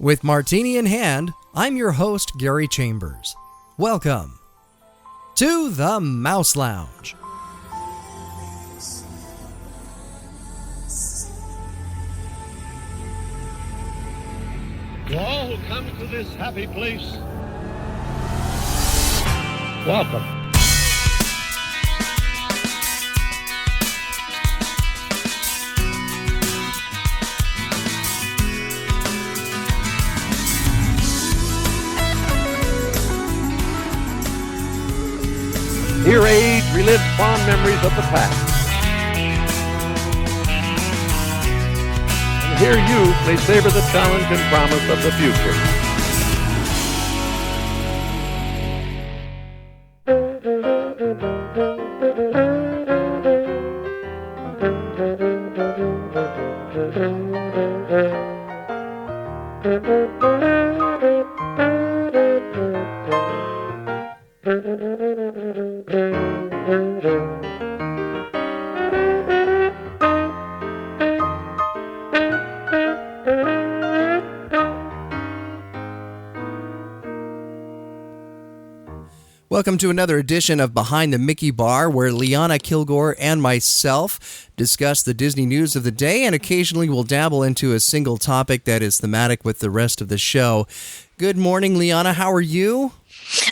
With martini in hand, I'm your host, Gary Chambers. Welcome to the Mouse Lounge. To all who come to this happy place, welcome. Here age relives fond memories of the past. And here youth may savor the challenge and promise of the future. Welcome to another edition of Behind the Mickey Bar, where Liana Kilgore and myself discuss the Disney news of the day, and occasionally we'll dabble into a single topic that is thematic with the rest of the show. Good morning, Liana. How are you?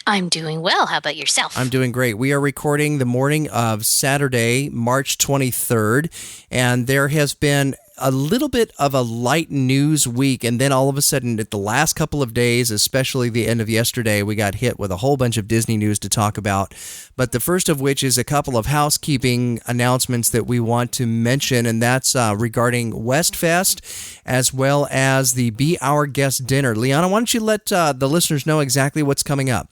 I'm doing well. How about yourself? I'm doing great. We are recording the morning of Saturday, March 23rd, and there has been a little bit of a light news week, and then all of a sudden, at the last couple of days, especially the end of yesterday, we got hit with a whole bunch of Disney news to talk about. But the first of which is a couple of housekeeping announcements that we want to mention, and that's regarding Westfest, as well as the Be Our Guest dinner. Liana, why don't you let the listeners know exactly what's coming up?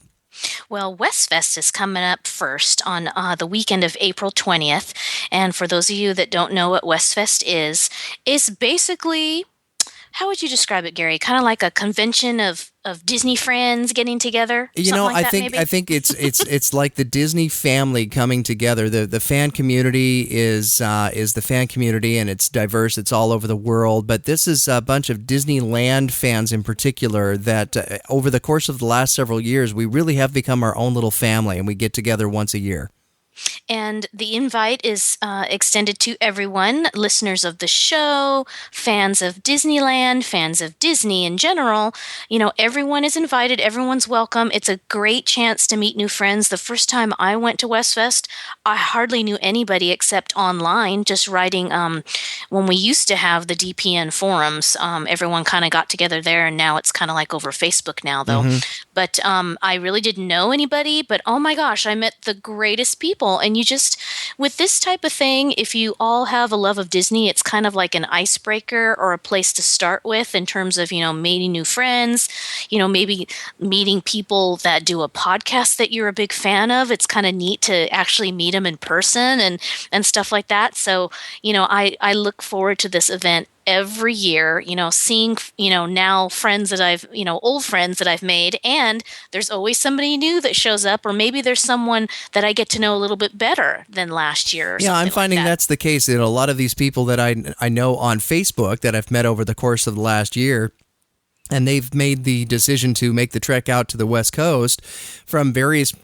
Well, Westfest is coming up first on the weekend of April 20th. And for those of you that don't know what Westfest is, it's basically, how would you describe it, Gary? Kind of like a convention of Disney friends getting together? You know, I think it's like the Disney family coming together. The fan community is the fan community, and it's diverse. It's all over the world. But this is a bunch of Disneyland fans in particular that over the course of the last several years, we really have become our own little family, and we get together once a year. And the invite is extended to everyone, listeners of the show, fans of Disneyland, fans of Disney in general. You know, everyone is invited. Everyone's welcome. It's a great chance to meet new friends. The first time I went to Westfest, I hardly knew anybody except online, just writing. When we used to have the DPN forums, everyone kind of got together there, and now it's kind of like over Facebook now, though. Mm-hmm. But I really didn't know anybody, but oh my gosh, I met the greatest people. And you just, with this type of thing, if you all have a love of Disney, it's kind of like an icebreaker or a place to start with in terms of, meeting new friends, maybe meeting people that do a podcast that you're a big fan of. It's kind of neat to actually meet them in person and stuff like that. So, I look forward to this event every year, seeing, now friends that I've, old friends that I've made, and there's always somebody new that shows up, or maybe there's someone that I get to know a little bit better than last year. Yeah, I'm finding that's the case. A lot of these people that I know on Facebook that I've met over the course of the last year, and they've made the decision to make the trek out to the West Coast from various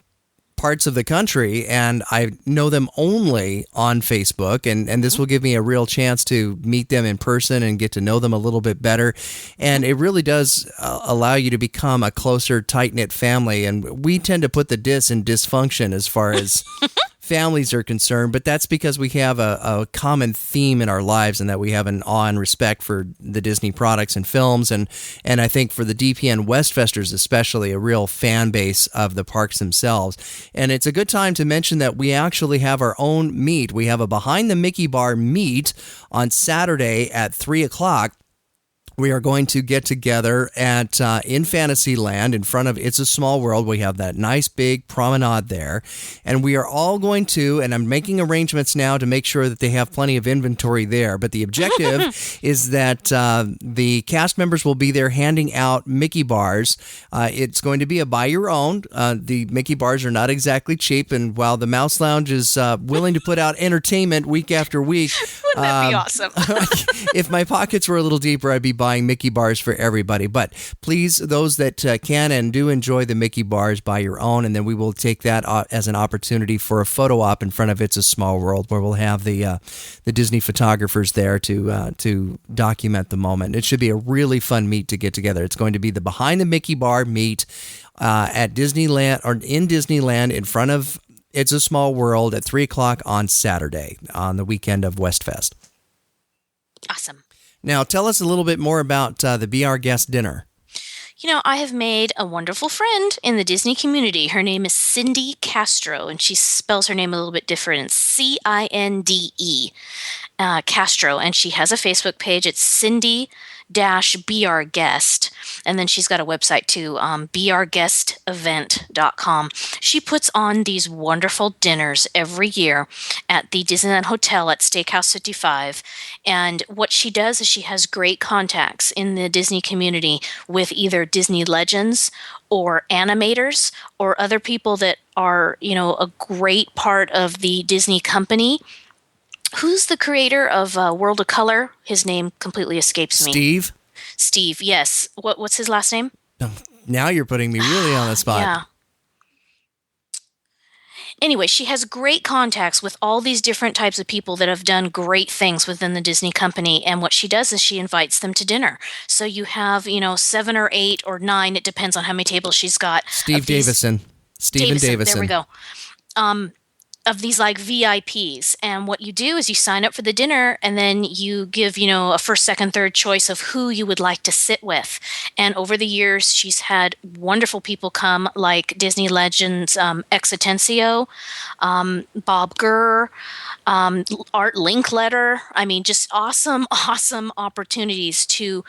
parts of the country, and I know them only on Facebook, and this will give me a real chance to meet them in person and get to know them a little bit better, and it really does allow you to become a closer, tight-knit family, and we tend to put the dis in dysfunction as far as families are concerned, but that's because we have a common theme in our lives, and that we have an awe and respect for the Disney products and films, and I think for the DPN Westfesters especially, a real fan base of the parks themselves. And it's a good time to mention that we actually have our own meet. We have a Behind the Mickey Bar meet on Saturday at 3 o'clock. We are going to get together at in Fantasyland in front of It's a Small World. We have that nice big promenade there, and we are all going to, and I'm making arrangements now to make sure that they have plenty of inventory there, but the objective is that the cast members will be there handing out Mickey bars. It's going to be a buy your own. The Mickey bars are not exactly cheap, and while the Mouse Lounge is willing to put out entertainment week after week, wouldn't that be awesome? If my pockets were a little deeper, I'd be buying buying Mickey bars for everybody. But please, those that can and do enjoy the Mickey bars, buy your own, and then we will take that as an opportunity for a photo op in front of It's a Small World, where we'll have the Disney photographers there to document the moment. It should be a really fun meet to get together. It's going to be the Behind the Mickey Bar meet at Disneyland, or in Disneyland, in front of It's a Small World at 3 o'clock on Saturday, on the weekend of Westfest. Awesome. Now, tell us a little bit more about the Be Our Guest dinner. I have made a wonderful friend in the Disney community. Her name is Cindy Castro, and she spells her name a little bit different. It's Cinde Castro, and she has a Facebook page. It's Cindy-Be Our Guest, and then she's got a website too, beourguestevent.com. She puts on these wonderful dinners every year at the Disneyland Hotel at Steakhouse 55, and what she does is she has great contacts in the Disney community with either Disney legends or animators or other people that are, a great part of the Disney company. Who's the creator of World of Color? His name completely escapes me. Steve, yes. What's his last name? Now you're putting me really on the spot. Yeah. Anyway, she has great contacts with all these different types of people that have done great things within the Disney company. And what she does is she invites them to dinner. So you have, 7 or 8 or 9. It depends on how many tables she's got. Stephen Davison. There we go. Of these like VIPs, and what you do is you sign up for the dinner, and then you give a first, second, third choice of who you would like to sit with. And over the years, she's had wonderful people come, like Disney legends Ex Atencio, Bob Gurr, Art Linkletter. I mean, just awesome opportunities to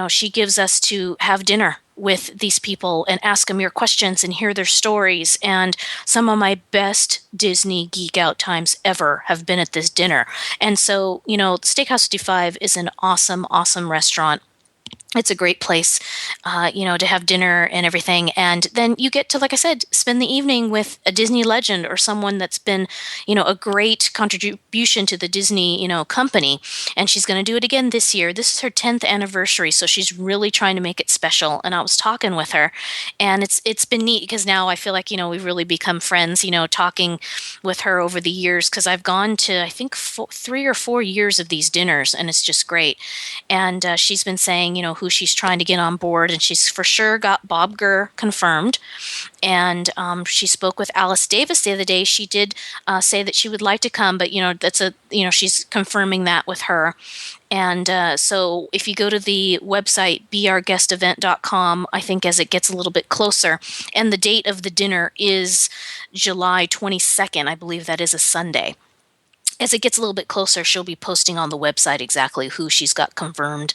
she gives us to have dinner with these people and ask them your questions and hear their stories. And some of my best Disney geek out times ever have been at this dinner. And so, Steakhouse 55 is an awesome restaurant. It's a great place, to have dinner and everything. And then you get to, like I said, spend the evening with a Disney legend or someone that's been, a great contribution to the Disney, company. And she's going to do it again this year. This is her 10th anniversary, so she's really trying to make it special. And I was talking with her, and it's been neat because now I feel like, we've really become friends, talking with her over the years, because I've gone to, I think, 3 or 4 years of these dinners, and it's just great. And she's been saying, who she's trying to get on board, and she's for sure got Bob Gurr confirmed. And she spoke with Alice Davis the other day. She did say that she would like to come, but she's confirming that with her. And so if you go to the website beourguestevent.com, I think as it gets a little bit closer, and the date of the dinner is July 22nd, I believe that is a Sunday. As it gets a little bit closer, she'll be posting on the website exactly who she's got confirmed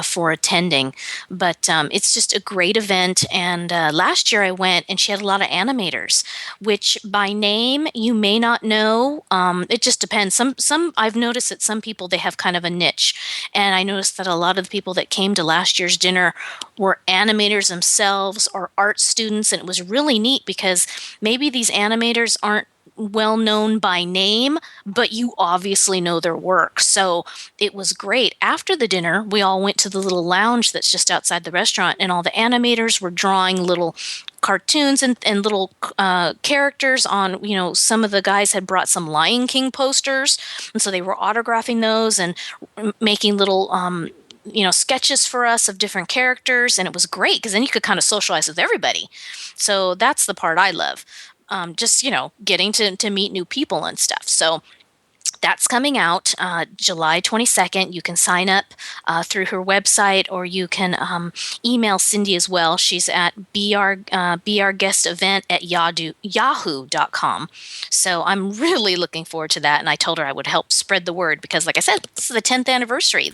for attending. But it's just a great event. And last year I went, and she had a lot of animators, which by name you may not know. It just depends. Some I've noticed that some people, they have kind of a niche. And I noticed that a lot of the people that came to last year's dinner were animators themselves or art students. And it was really neat because maybe these animators aren't well known by name, but you obviously know their work. So it was great. After the dinner, we all went to the little lounge that's just outside the restaurant, and all the animators were drawing little cartoons and little characters on, some of the guys had brought some Lion King posters, and so they were autographing those and making little sketches for us of different characters, and it was great because then you could kind of socialize with everybody. So that's the part I love. Just, getting to meet new people and stuff. So that's coming out July 22nd. You can sign up through her website, or you can email Cindy as well. She's at beourguestevent@yahoo.com. So I'm really looking forward to that. And I told her I would help spread the word because, like I said, this is the 10th anniversary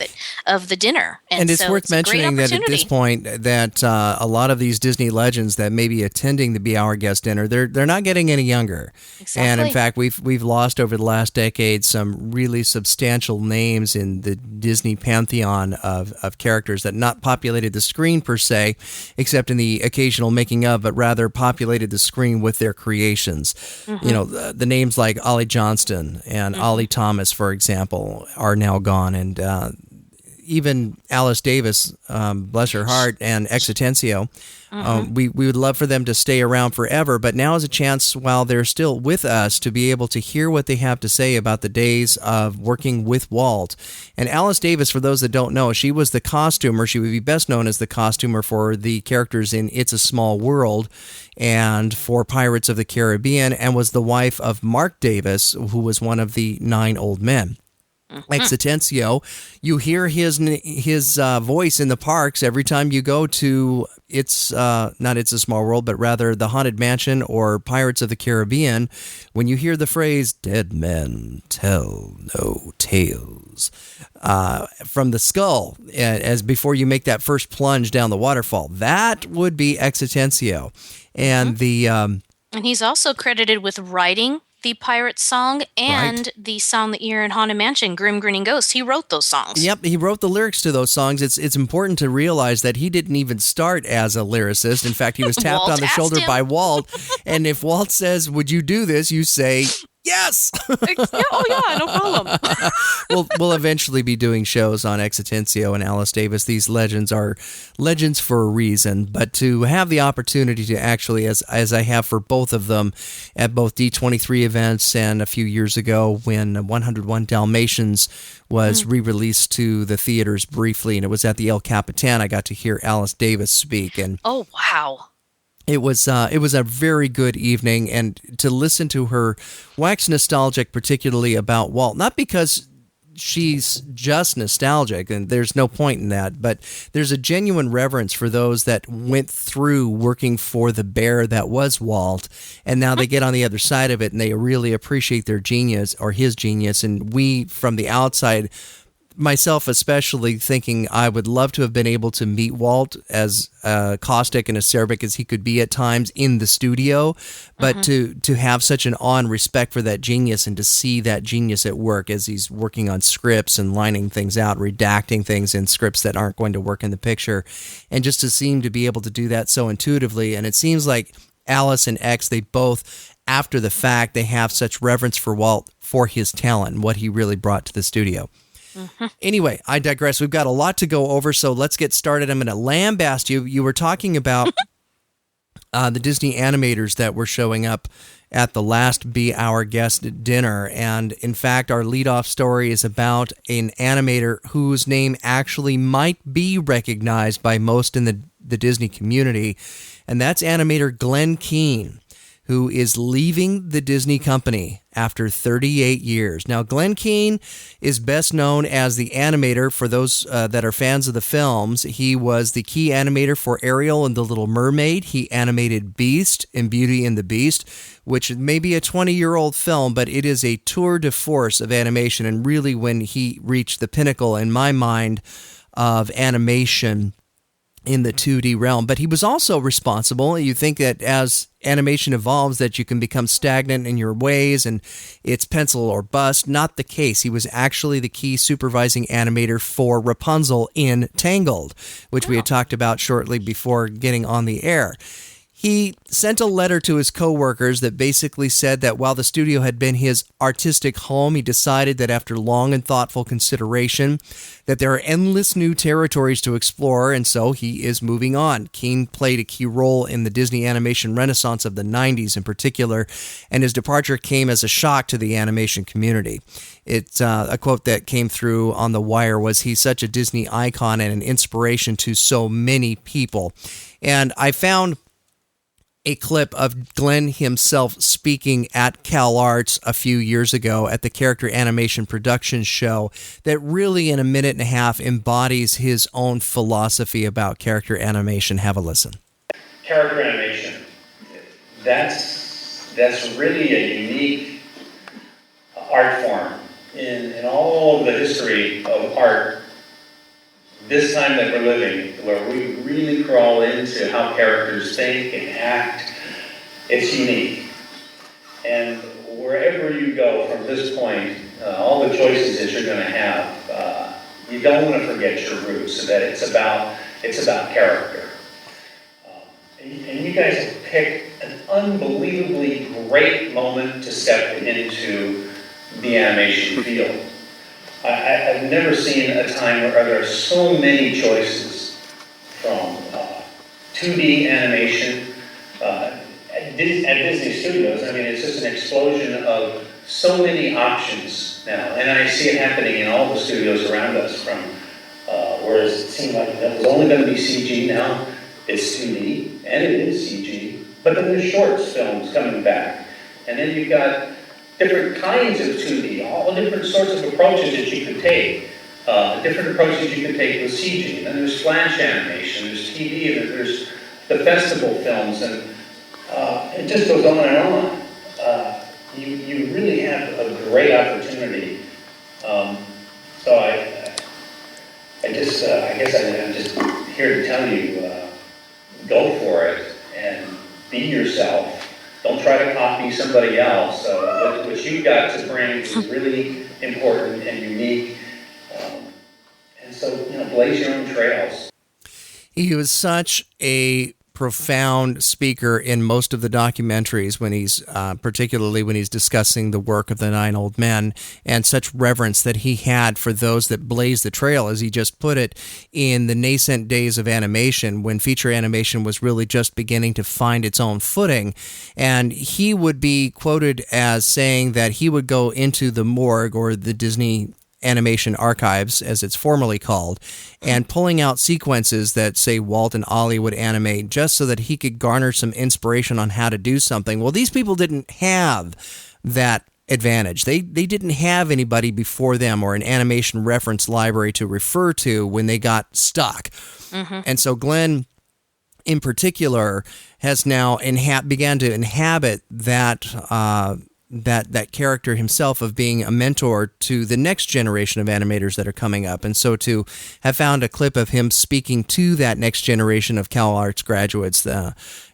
of the dinner. And it's worth mentioning that at this point that a lot of these Disney legends that may be attending the Be Our Guest dinner, they're not getting any younger. Exactly. And in fact, we've lost over the last decade some really substantial names in the Disney pantheon of characters that not populated the screen per se, except in the occasional making of, but rather populated the screen with their creations. Mm-hmm. The names like Ollie Johnston and Ollie Thomas, for example, are now gone, and even Alice Davis, bless her heart, and Existencio. We would love for them to stay around forever, but now is a chance while they're still with us to be able to hear what they have to say about the days of working with Walt. And Alice Davis, for those that don't know, she was the costumer. She would be best known as the costumer for the characters in It's a Small World and for Pirates of the Caribbean, and was the wife of Mark Davis, who was one of the 9 old men. Existencio, you hear his voice in the parks every time you go to not It's a Small World, but rather the Haunted Mansion or Pirates of the Caribbean. When you hear the phrase "Dead men tell no tales" from the skull, as before you make that first plunge down the waterfall, that would be Existencio, and and he's also credited with writing the pirate song and the song that you hear in Haunted Mansion, Grim Grinning Ghosts. He wrote those songs. Yep, he wrote the lyrics to those songs. It's important to realize that he didn't even start as a lyricist. In fact, he was tapped on the shoulder by Walt. And if Walt says, "Would you do this?" you say, "Yes." Oh yeah, no problem. We'll eventually be doing shows on Existencio and Alice Davis. These legends are legends for a reason, but to have the opportunity to actually, as I have for both of them, at both D23 events and a few years ago when 101 Dalmatians was re-released to the theaters briefly, and it was at the El Capitan, I got to hear Alice Davis speak. And oh wow. It was a very good evening, and to listen to her wax nostalgic, particularly about Walt, not because she's just nostalgic, and there's no point in that, but there's a genuine reverence for those that went through working for the bear that was Walt, and now they get on the other side of it, and they really appreciate their genius, or his genius, and we, from the outside, myself especially, thinking I would love to have been able to meet Walt, as caustic and acerbic as he could be at times in the studio, but to have such an awe and respect for that genius, and to see that genius at work as he's working on scripts and lining things out, redacting things in scripts that aren't going to work in the picture, and just to seem to be able to do that so intuitively. And it seems like Alice and X, they both, after the fact, they have such reverence for Walt, for his talent and what he really brought to the studio. Anyway, I digress. We've got a lot to go over, so let's get started. I'm going to lambaste you. You were talking about the Disney animators that were showing up at the last Be Our Guest dinner, and in fact, our leadoff story is about an animator whose name actually might be recognized by most in the Disney community, and that's animator Glenn Keane, who is leaving the Disney company after 38 years. Now, Glenn Keane is best known as the animator for those that are fans of the films. He was the key animator for Ariel and the Little Mermaid. He animated Beast in Beauty and the Beast, which may be a 20-year-old film, but it is a tour de force of animation, and really when he reached the pinnacle, in my mind, of animation in the 2D realm. But he was also responsible. You think that as animation evolves that you can become stagnant in your ways and it's pencil or bust. Not the case. He was actually the key supervising animator for Rapunzel in Tangled, which we had talked about shortly before getting on the air. He sent a letter to his coworkers that basically said that while the studio had been his artistic home, he decided that after long and thoughtful consideration that there are endless new territories to explore, and so he is moving on. Keane played a key role in the Disney animation renaissance of the 90s in particular, and his departure came as a shock to the animation community. It's a quote that came through on The Wire was, "He's such a Disney icon and an inspiration to so many people." And I found a clip of Glenn himself speaking at CalArts a few years ago at the Character Animation Production Show that really in a minute and a half embodies his own philosophy about character animation. Have a listen. Character animation, that's really a unique art form in all of the history of art. This time that we're living, where we really crawl into how characters think and act, it's unique. And wherever you go from this point, all the choices that you're going to have, you don't want to forget your roots, so that it's about character. And you guys have picked an unbelievably great moment to step into the animation field. I've never seen a time where there are so many choices from 2D animation at Disney Studios. I mean, it's just an explosion of so many options now, and I see it happening in all the studios around us. From whereas it seemed like it was only going to be CG, now it's 2D and it is CG. But then there's shorts films coming back, and then you've got different kinds of 2D, all different sorts of approaches that you could take. Different approaches you could take with CG. And then there's flash animation, there's TV, and there's the festival films, and it just goes on and on. You really have a great opportunity. So I guess I'm just here to tell you, go for it and be yourself. Don't try to copy somebody else. What you've got to bring is really important and unique. And so, blaze your own trails. He was such a profound speaker in most of the documentaries when he's, particularly when he's discussing the work of the Nine Old Men, and such reverence that he had for those that blazed the trail, as he just put it, in the nascent days of animation, when feature animation was really just beginning to find its own footing. And he would be quoted as saying that he would go into the morgue, or the Disney Animation Archives, as it's formerly called, and pulling out sequences that, say, Walt and Ollie would animate, just so that he could garner some inspiration on how to do something. Well, these people didn't have that advantage. They didn't have anybody before them or an animation reference library to refer to when they got stuck. Mm-hmm. And so Glenn, in particular, has now began to inhabit that character himself of being a mentor to the next generation of animators that are coming up. And so to have found a clip of him speaking to that next generation of Cal Arts graduates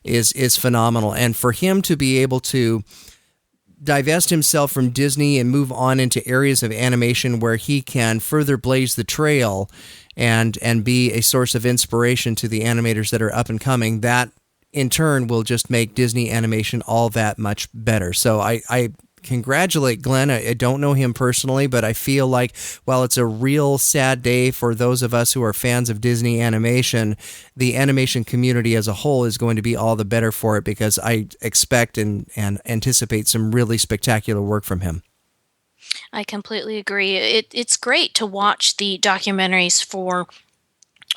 is phenomenal. And for him to be able to divest himself from Disney and move on into areas of animation where he can further blaze the trail and be a source of inspiration to the animators that are up and coming, that in turn will just make Disney animation all that much better. So I congratulate Glenn. I don't know him personally, but I feel like while it's a real sad day for those of us who are fans of Disney animation, the animation community as a whole is going to be all the better for it, because I expect and anticipate some really spectacular work from him. I completely agree. It's great to watch the documentaries for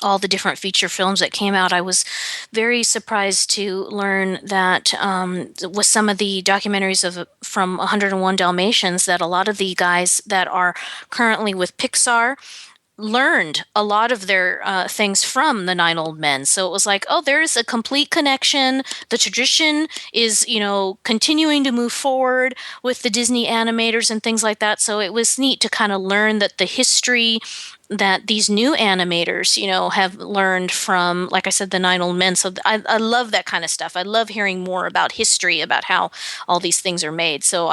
all the different feature films that came out. I was very surprised to learn that with some of the documentaries from 101 Dalmatians, that a lot of the guys that are currently with Pixar learned a lot of their things from the Nine Old Men. So it was like, oh, there's a complete connection. The tradition is, continuing to move forward with the Disney animators and things like that. So it was neat to kind of learn that the history that these new animators, have learned from, like I said, the Nine Old Men. So I love that kind of stuff. I love hearing more about history, about how all these things are made. So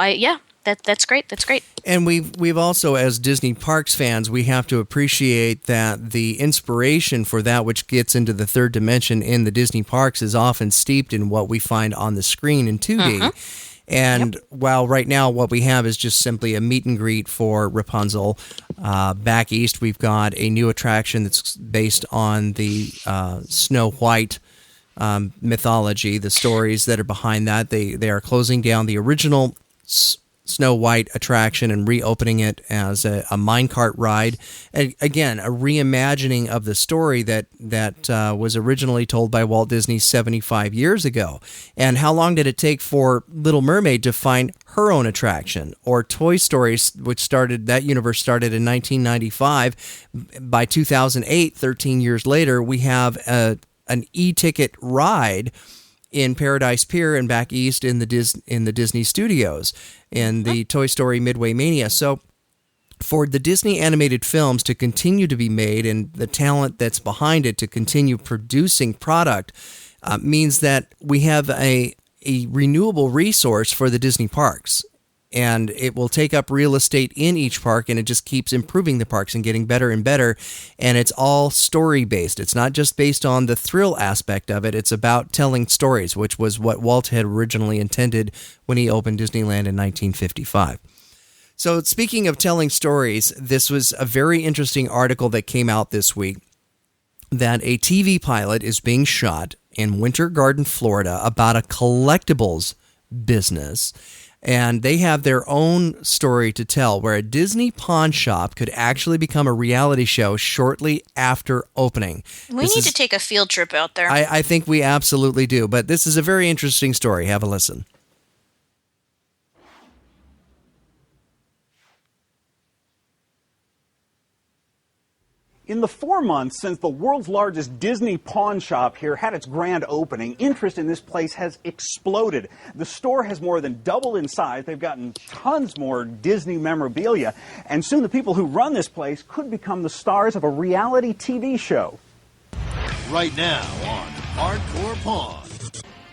that's great. That's great. And we've also, as Disney Parks fans, we have to appreciate that the inspiration for that which gets into the third dimension in the Disney Parks is often steeped in what we find on the screen in 2D. Uh-huh. And while right now what we have is just simply a meet and greet for Rapunzel, back east we've got a new attraction that's based on the Snow White mythology, the stories that are behind that. They are closing down the original Snow White attraction and reopening it as a minecart ride. And again, a reimagining of the story that was originally told by Walt Disney 75 years ago. And how long did it take for Little Mermaid to find her own attraction? Or Toy Story, that universe started in 1995. By 2008, 13 years later, we have an e-ticket ride in Paradise Pier and back east in the Disney Studios in the Toy Story Midway Mania. So for the Disney animated films to continue to be made and the talent that's behind it to continue producing product means that we have a renewable resource for the Disney parks. And it will take up real estate in each park, and it just keeps improving the parks and getting better and better. And it's all story-based. It's not just based on the thrill aspect of it. It's about telling stories, which was what Walt had originally intended when he opened Disneyland in 1955. So speaking of telling stories, this was a very interesting article that came out this week that a TV pilot is being shot in Winter Garden, Florida about a collectibles business. And they have their own story to tell where a Disney pawn shop could actually become a reality show shortly after opening. We need to take a field trip out there. I think we absolutely do. But this is a very interesting story. Have a listen. In the 4 months since the world's largest Disney pawn shop here had its grand opening, interest in this place has exploded. The store has more than doubled in size. They've gotten tons more Disney memorabilia. And soon the people who run this place could become the stars of a reality TV show. Right now on Hardcore Pawn.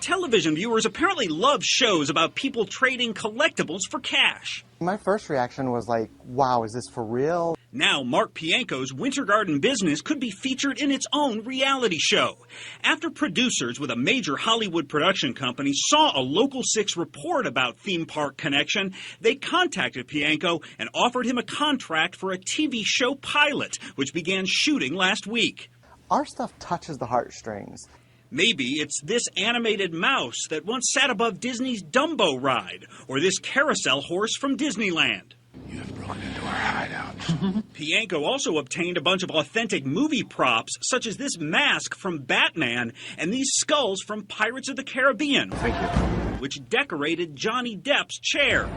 Television viewers apparently love shows about people trading collectibles for cash. My first reaction was like, wow, is this for real? Now, Mark Pianko's Winter Garden business could be featured in its own reality show. After producers with a major Hollywood production company saw a Local 6 report about Theme Park Connection, they contacted Pianko and offered him a contract for a TV show pilot, which began shooting last week. Our stuff touches the heartstrings. Maybe it's this animated mouse that once sat above Disney's Dumbo ride, or this carousel horse from Disneyland. You have broken into our hideout. Pianko also obtained a bunch of authentic movie props, such as this mask from Batman and these skulls from Pirates of the Caribbean. Thank you. Which decorated Johnny Depp's chair.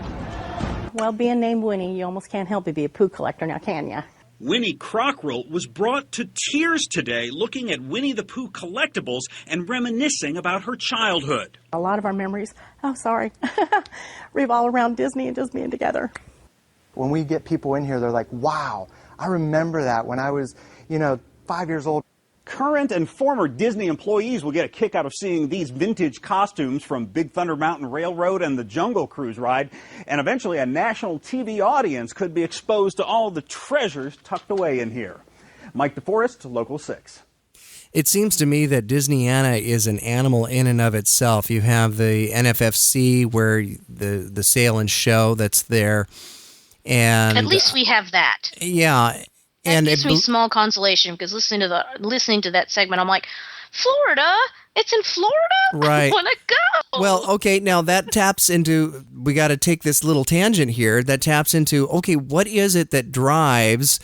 Well, being named Winnie, you almost can't help but be a poo collector now, can ya? Winnie Cockrell was brought to tears today looking at Winnie the Pooh collectibles and reminiscing about her childhood. A lot of our memories, revolve around Disney and just being together. When we get people in here, they're like, wow, I remember that when I was, 5 years old. Current and former Disney employees will get a kick out of seeing these vintage costumes from Big Thunder Mountain Railroad and the Jungle Cruise ride. And eventually a national TV audience could be exposed to all the treasures tucked away in here. Mike DeForest, Local 6. It seems to me that Disneyana is an animal in and of itself. You have the NFFC where the sail and show that's there. And at least we have that. Yeah. And it gives me small consolation because listening to that segment, I'm like, Florida? It's in Florida? Right. I want to go. Well, okay, now that taps into, we got to take this little tangent here, that taps into, okay, what is it that drives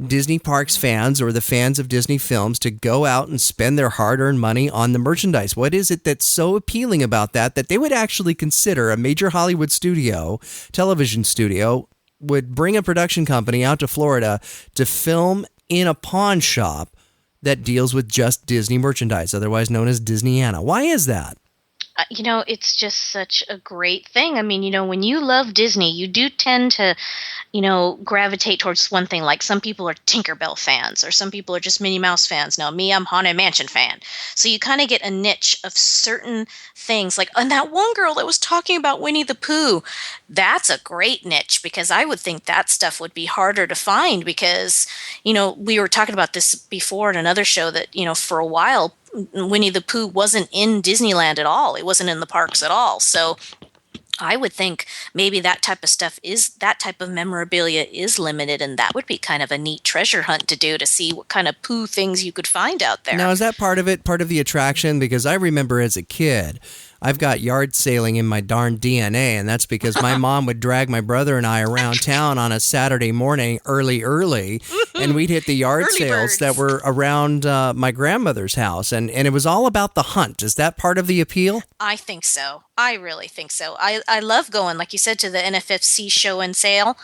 Disney Parks fans or the fans of Disney films to go out and spend their hard-earned money on the merchandise? What is it that's so appealing about that they would actually consider a major Hollywood studio, television studio, would bring a production company out to Florida to film in a pawn shop that deals with just Disney merchandise, otherwise known as Disneyana? Why is that? It's just such a great thing. I mean, when you love Disney, you do tend to, gravitate towards one thing. Like some people are Tinkerbell fans or some people are just Minnie Mouse fans. Now, me, I'm Haunted Mansion fan. So you kind of get a niche of certain things. Like, and that one girl that was talking about Winnie the Pooh, that's a great niche because I would think that stuff would be harder to find because, we were talking about this before in another show that, for a while, Winnie the Pooh wasn't in Disneyland at all. It wasn't in the parks at all. So I would think maybe that type of memorabilia is limited, and that would be kind of a neat treasure hunt to do to see what kind of Pooh things you could find out there. Now, is that part of it, part of the attraction? Because I remember as a kid, I've got yard sailing in my darn DNA, and that's because my mom would drag my brother and I around town on a Saturday morning early, and we'd hit the yard Early sales birds. that were around my grandmother's house, and it was all about the hunt. Is that part of the appeal? I think so. I really think so. I love going, like you said, to the NFFC show and sale.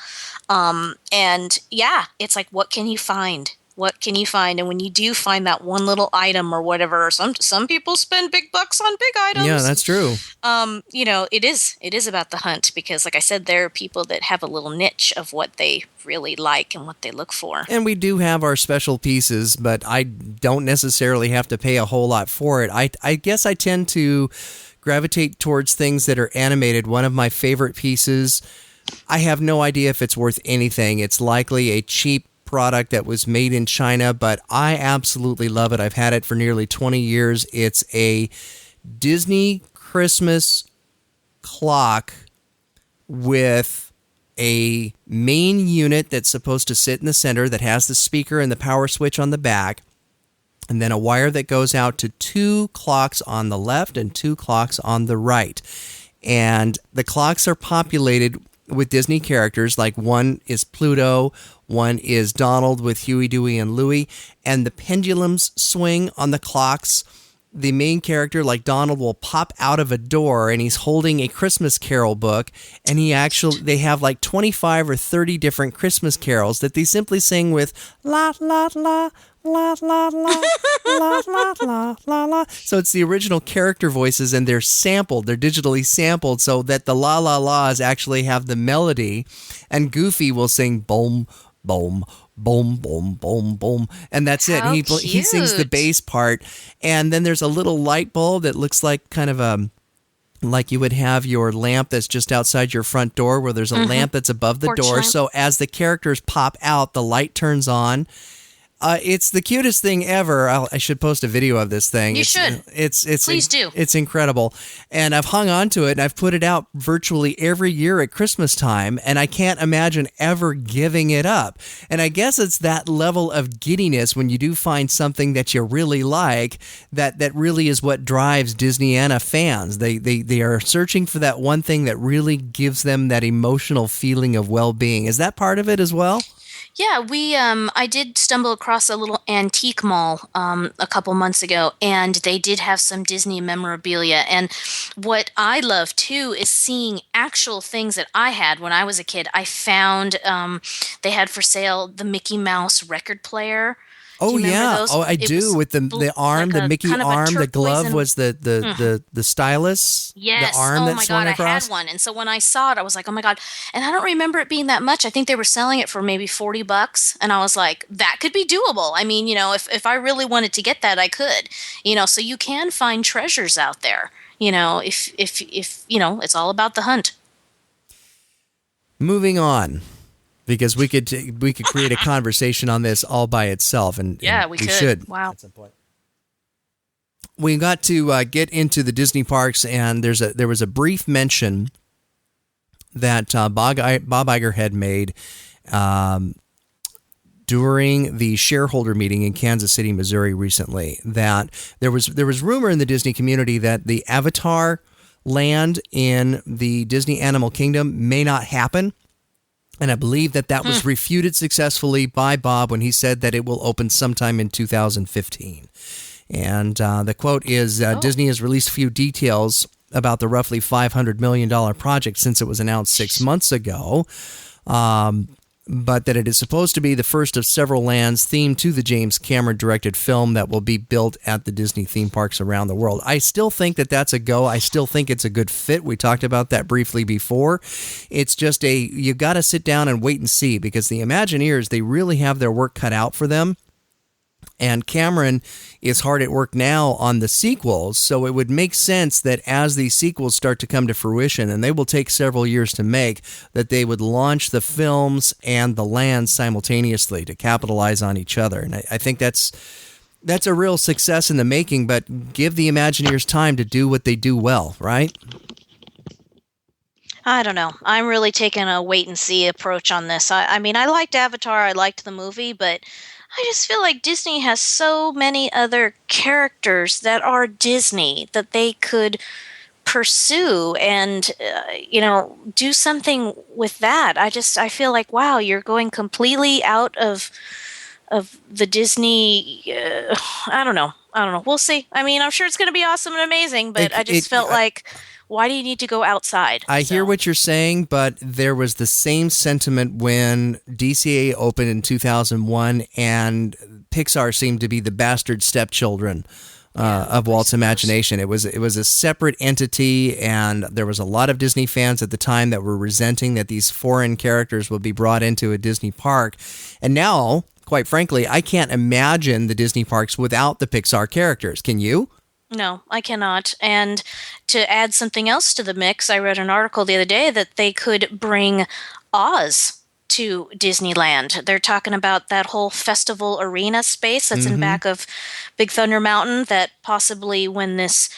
And yeah, it's like, what can you find? What can you find? And when you do find that one little item or whatever, some people spend big bucks on big items. Yeah, that's true. It is about the hunt because, like I said, there are people that have a little niche of what they really like and what they look for. And we do have our special pieces, but I don't necessarily have to pay a whole lot for it. I guess I tend to gravitate towards things that are animated. One of my favorite pieces, I have no idea if it's worth anything. It's likely a cheap product that was made in China, but I absolutely love it. I've had it for nearly 20 years. It's a Disney Christmas clock with a main unit that's supposed to sit in the center that has the speaker and the power switch on the back, and then a wire that goes out to 2 clocks on the left and 2 clocks on the right. And the clocks are populated with Disney characters, like one is Pluto, one is Donald with Huey, Dewey, and Louie, and the pendulums swing on the clocks. The main character, like Donald, will pop out of a door, and he's holding a Christmas Carol book, and they have like 25 or 30 different Christmas carols that they simply sing with la la la la la la la la la la la. So it's the original character voices, and they're digitally sampled, so that the la la la's actually have the melody, and Goofy will sing boom, boom, boom, boom, boom, boom, and that's it. He sings the bass part, and then there's a little light bulb that looks like kind of like you would have your lamp that's just outside your front door, where there's a lamp that's above the door. So as the characters pop out, the light turns on. It's the cutest thing ever. I should post a video of this thing. You should. Please do. It's incredible. And I've hung on to it, and I've put it out virtually every year at Christmas time, and I can't imagine ever giving it up. And I guess it's that level of giddiness when you do find something that you really like, that really is what drives Disneyana fans. They are searching for that one thing that really gives them that emotional feeling of well-being. Is that part of it as well? Yeah, I did stumble across a little antique mall a couple months ago, and they did have some Disney memorabilia. And what I love, too, is seeing actual things that I had when I was a kid. I found they had for sale the Mickey Mouse record player. Oh, yeah. Those? I do. With the arm, like the Mickey kind of arm, the glove was the stylus. Yes. The arm that swung across. I had one. And so when I saw it, I was like, oh my God. And I don't remember it being that much. I think they were selling it for maybe $40. And I was like, that could be doable. I mean, if I really wanted to get that, I could. So you can find treasures out there. If it's all about the hunt. Moving on. Because we could create a conversation on this all by itself, and we should. Wow. At some point. We got to get into the Disney parks, and there was a brief mention that Bob Iger had made during the shareholder meeting in Kansas City, Missouri, recently. That there was rumor in the Disney community that the Avatar land in the Disney Animal Kingdom may not happen. And I believe that was refuted successfully by Bob when he said that it will open sometime in 2015. And the quote is, Disney has released a few details about the roughly $500 million project since it was announced 6 months ago, but that it is supposed to be the first of several lands themed to the James Cameron-directed film that will be built at the Disney theme parks around the world. I still think that that's a go. I still think it's a good fit. We talked about that briefly before. It's just you got to sit down and wait and see, because the Imagineers, they really have their work cut out for them. And Cameron is hard at work now on the sequels, so it would make sense that as these sequels start to come to fruition, and they will take several years to make, that they would launch the films and the lands simultaneously to capitalize on each other. And I think that's a real success in the making, but give the Imagineers time to do what they do well, right? I don't know. I'm really taking a wait-and-see approach on this. I mean, I liked Avatar. I liked the movie, but I just feel like Disney has so many other characters that are Disney that they could pursue and, do something with that. I feel like, wow, you're going completely out of the Disney. I don't know. We'll see. I mean, I'm sure it's going to be awesome and amazing, but I just felt like, why do you need to go outside? I hear what you're saying, but there was the same sentiment when DCA opened in 2001, and Pixar seemed to be the bastard stepchildren of Walt's imagination. It was a separate entity, and there was a lot of Disney fans at the time that were resenting that these foreign characters would be brought into a Disney park. And now, quite frankly, I can't imagine the Disney parks without the Pixar characters. Can you? No, I cannot. And to add something else to the mix, I read an article the other day that they could bring Oz to Disneyland. They're talking about that whole festival arena space that's in back of Big Thunder Mountain, that possibly when the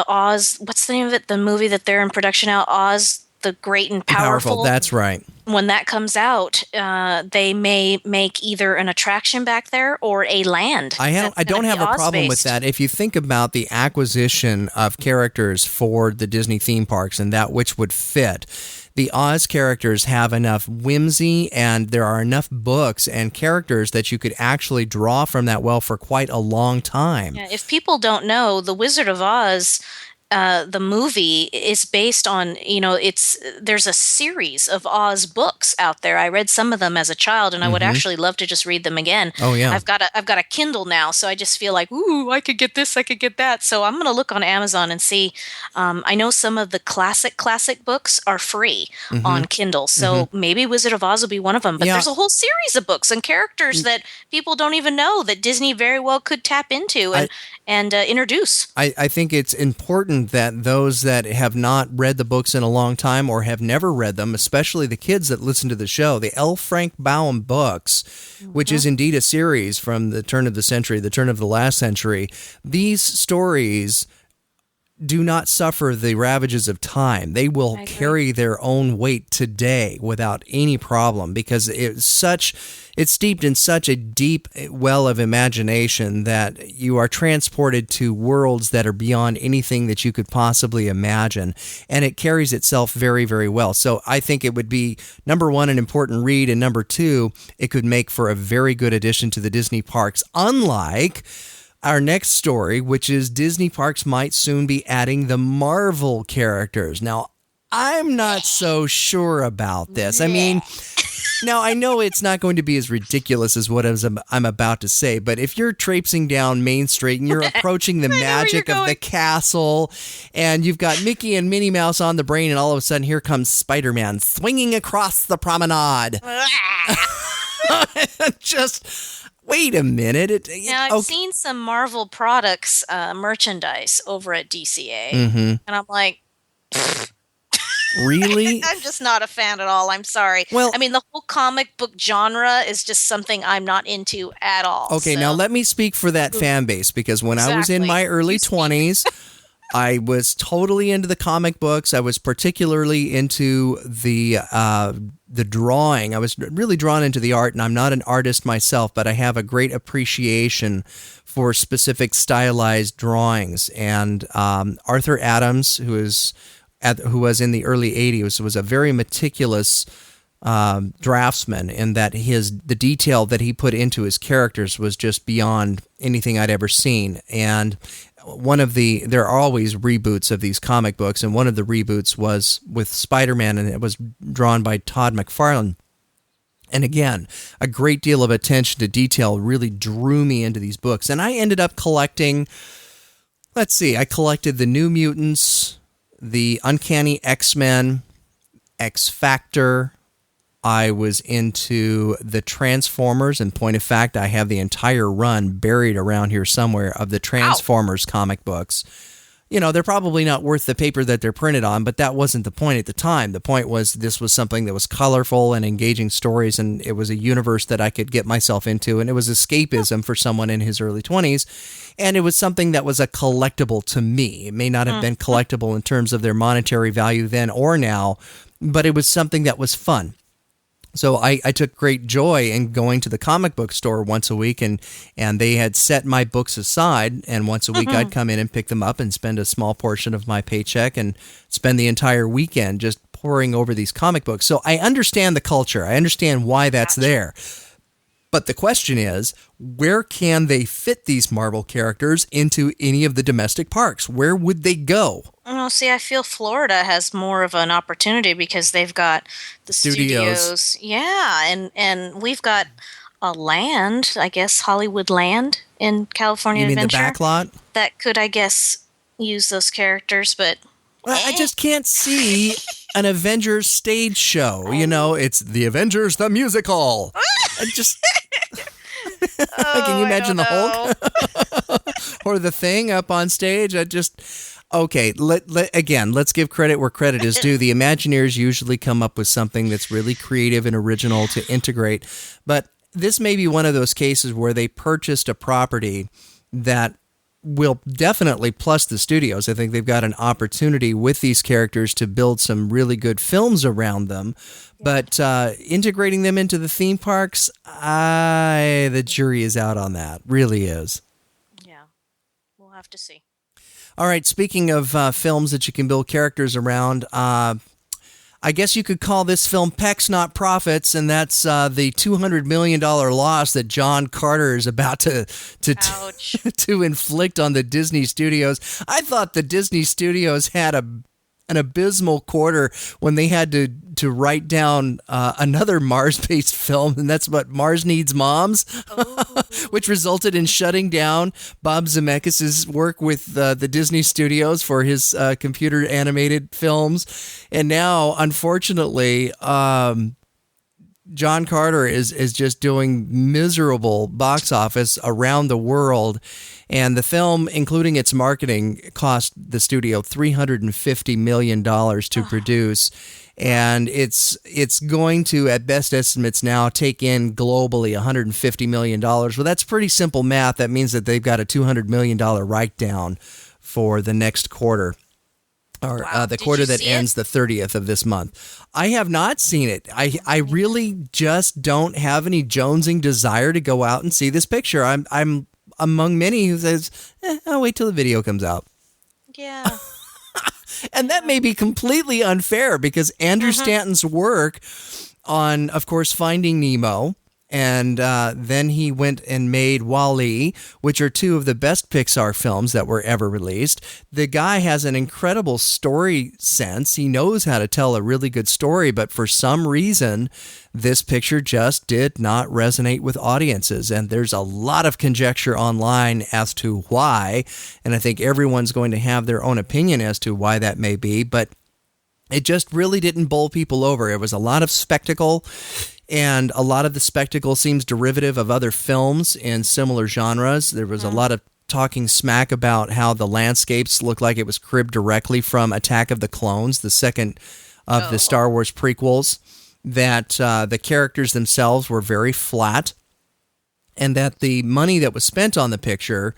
Oz, what's the name of it? The movie that they're in production now, Oz, the Great and Powerful. That's right. when that comes out, they may make either an attraction back there or a land. I don't have a problem with that. If you think about the acquisition of characters for the Disney theme parks and that which would fit, the Oz characters have enough whimsy, and there are enough books and characters that you could actually draw from that well for quite a long time. Yeah, if people don't know, The Wizard of Oz, the movie is based on, there's a series of Oz books out there. I read some of them as a child, and I would actually love to just read them again. Oh yeah. I've got a Kindle now, so I just feel like, ooh, I could get this, I could get that. So I'm going to look on Amazon and see. I know some of the classic books are free on Kindle, so maybe Wizard of Oz will be one of them. But there's a whole series of books and characters that people don't even know that Disney very well could tap into and introduce. I think it's important that those that have not read the books in a long time or have never read them, especially the kids that listen to the show, the L. Frank Baum books, which is indeed a series from the turn of the century, the turn of the last century, these stories do not suffer the ravages of time. They will carry their own weight today without any problem, because it's steeped in such a deep well of imagination that you are transported to worlds that are beyond anything that you could possibly imagine. And it carries itself very, very well. So I think it would be, number one, an important read, and number two, it could make for a very good addition to the Disney parks, unlike our next story, which is Disney parks might soon be adding the Marvel characters. Now, I'm not so sure about this. I mean, now I know it's not going to be as ridiculous as what I'm about to say, but if you're traipsing down Main Street and you're approaching the magic of the castle, and you've got Mickey and Minnie Mouse on the brain, and all of a sudden here comes Spider-Man swinging across the promenade. Just... wait a minute. Now, I've seen some Marvel products merchandise over at DCA, and I'm like, really? I'm just not a fan at all. I'm sorry. Well, I mean, the whole comic book genre is just something I'm not into at all. Okay, now let me speak for that fan base, because when I was in my early 20s, I was totally into the comic books. I was particularly into the drawing. I was really drawn into the art, and I'm not an artist myself, but I have a great appreciation for specific stylized drawings. And Arthur Adams, who was in the early 80s, was a very meticulous draftsman, in that the detail that he put into his characters was just beyond anything I'd ever seen. And there are always reboots of these comic books, and one of the reboots was with Spider-Man, and it was drawn by Todd McFarlane. And again, a great deal of attention to detail really drew me into these books. And I ended up collecting, I collected the New Mutants, the Uncanny X-Men, X-Factor. I was into the Transformers, and point of fact, I have the entire run buried around here somewhere of the Transformers comic books. You know, they're probably not worth the paper that they're printed on, but that wasn't the point at the time. The point was this was something that was colorful and engaging stories, and it was a universe that I could get myself into, and it was escapism for someone in his early 20s, and it was something that was a collectible to me. It may not have been collectible in terms of their monetary value then or now, but it was something that was fun. So I took great joy in going to the comic book store once a week, and they had set my books aside, and once a week I'd come in and pick them up and spend a small portion of my paycheck and spend the entire weekend just poring over these comic books. So I understand the culture. I understand why that's there. But the question is, where can they fit these Marvel characters into any of the domestic parks? Where would they go? Well, see, I feel Florida has more of an opportunity because they've got the studios. Yeah, and we've got a land, I guess, Hollywood Land in California Adventure. You mean the backlot? That could, I guess, use those characters, but... Well, I just can't see an Avengers stage show. You know, it's the Avengers the Musical. I just... Can you imagine the Hulk? Or the Thing up on stage? Okay, let's give credit where credit is due. The Imagineers usually come up with something that's really creative and original to integrate. But this may be one of those cases where they purchased a property that will definitely plus the studios. I think they've got an opportunity with these characters to build some really good films around them. But integrating them into the theme parks, the jury is out on that. Really is. Yeah, we'll have to see. All right, speaking of films that you can build characters around, I guess you could call this film Pecs Not Profits, and that's the $200 million loss that John Carter is about to inflict on the Disney studios. I thought the Disney studios had an abysmal quarter when they had to write down another Mars-based film, and that's what Mars Needs Moms, which resulted in shutting down Bob Zemeckis' work with the Disney studios for his computer animated films. And now, unfortunately, John Carter is just doing miserable box office around the world. And the film, including its marketing, cost the studio $350 million to produce. And it's going to, at best estimates now, take in globally $150 million. Well, that's pretty simple math. That means that they've got a $200 million write-down for the next quarter. Or the quarter that ends the 30th of this month. I have not seen it. I really just don't have any jonesing desire to go out and see this picture. I'm among many who says, I'll wait till the video comes out. Yeah. And that may be completely unfair because Andrew Stanton's work on, of course, Finding Nemo, and then he went and made WALL-E, which are two of the best Pixar films that were ever released. The guy has an incredible story sense. He knows how to tell a really good story, but for some reason, this picture just did not resonate with audiences. And there's a lot of conjecture online as to why. And I think everyone's going to have their own opinion as to why that may be. But it just really didn't bowl people over. It was a lot of spectacle. And a lot of the spectacle seems derivative of other films in similar genres. There was a lot of talking smack about how the landscapes looked like it was cribbed directly from Attack of the Clones, the second of the Star Wars prequels, that the characters themselves were very flat, and that the money that was spent on the picture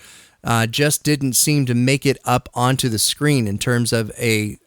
just didn't seem to make it up onto the screen in terms of a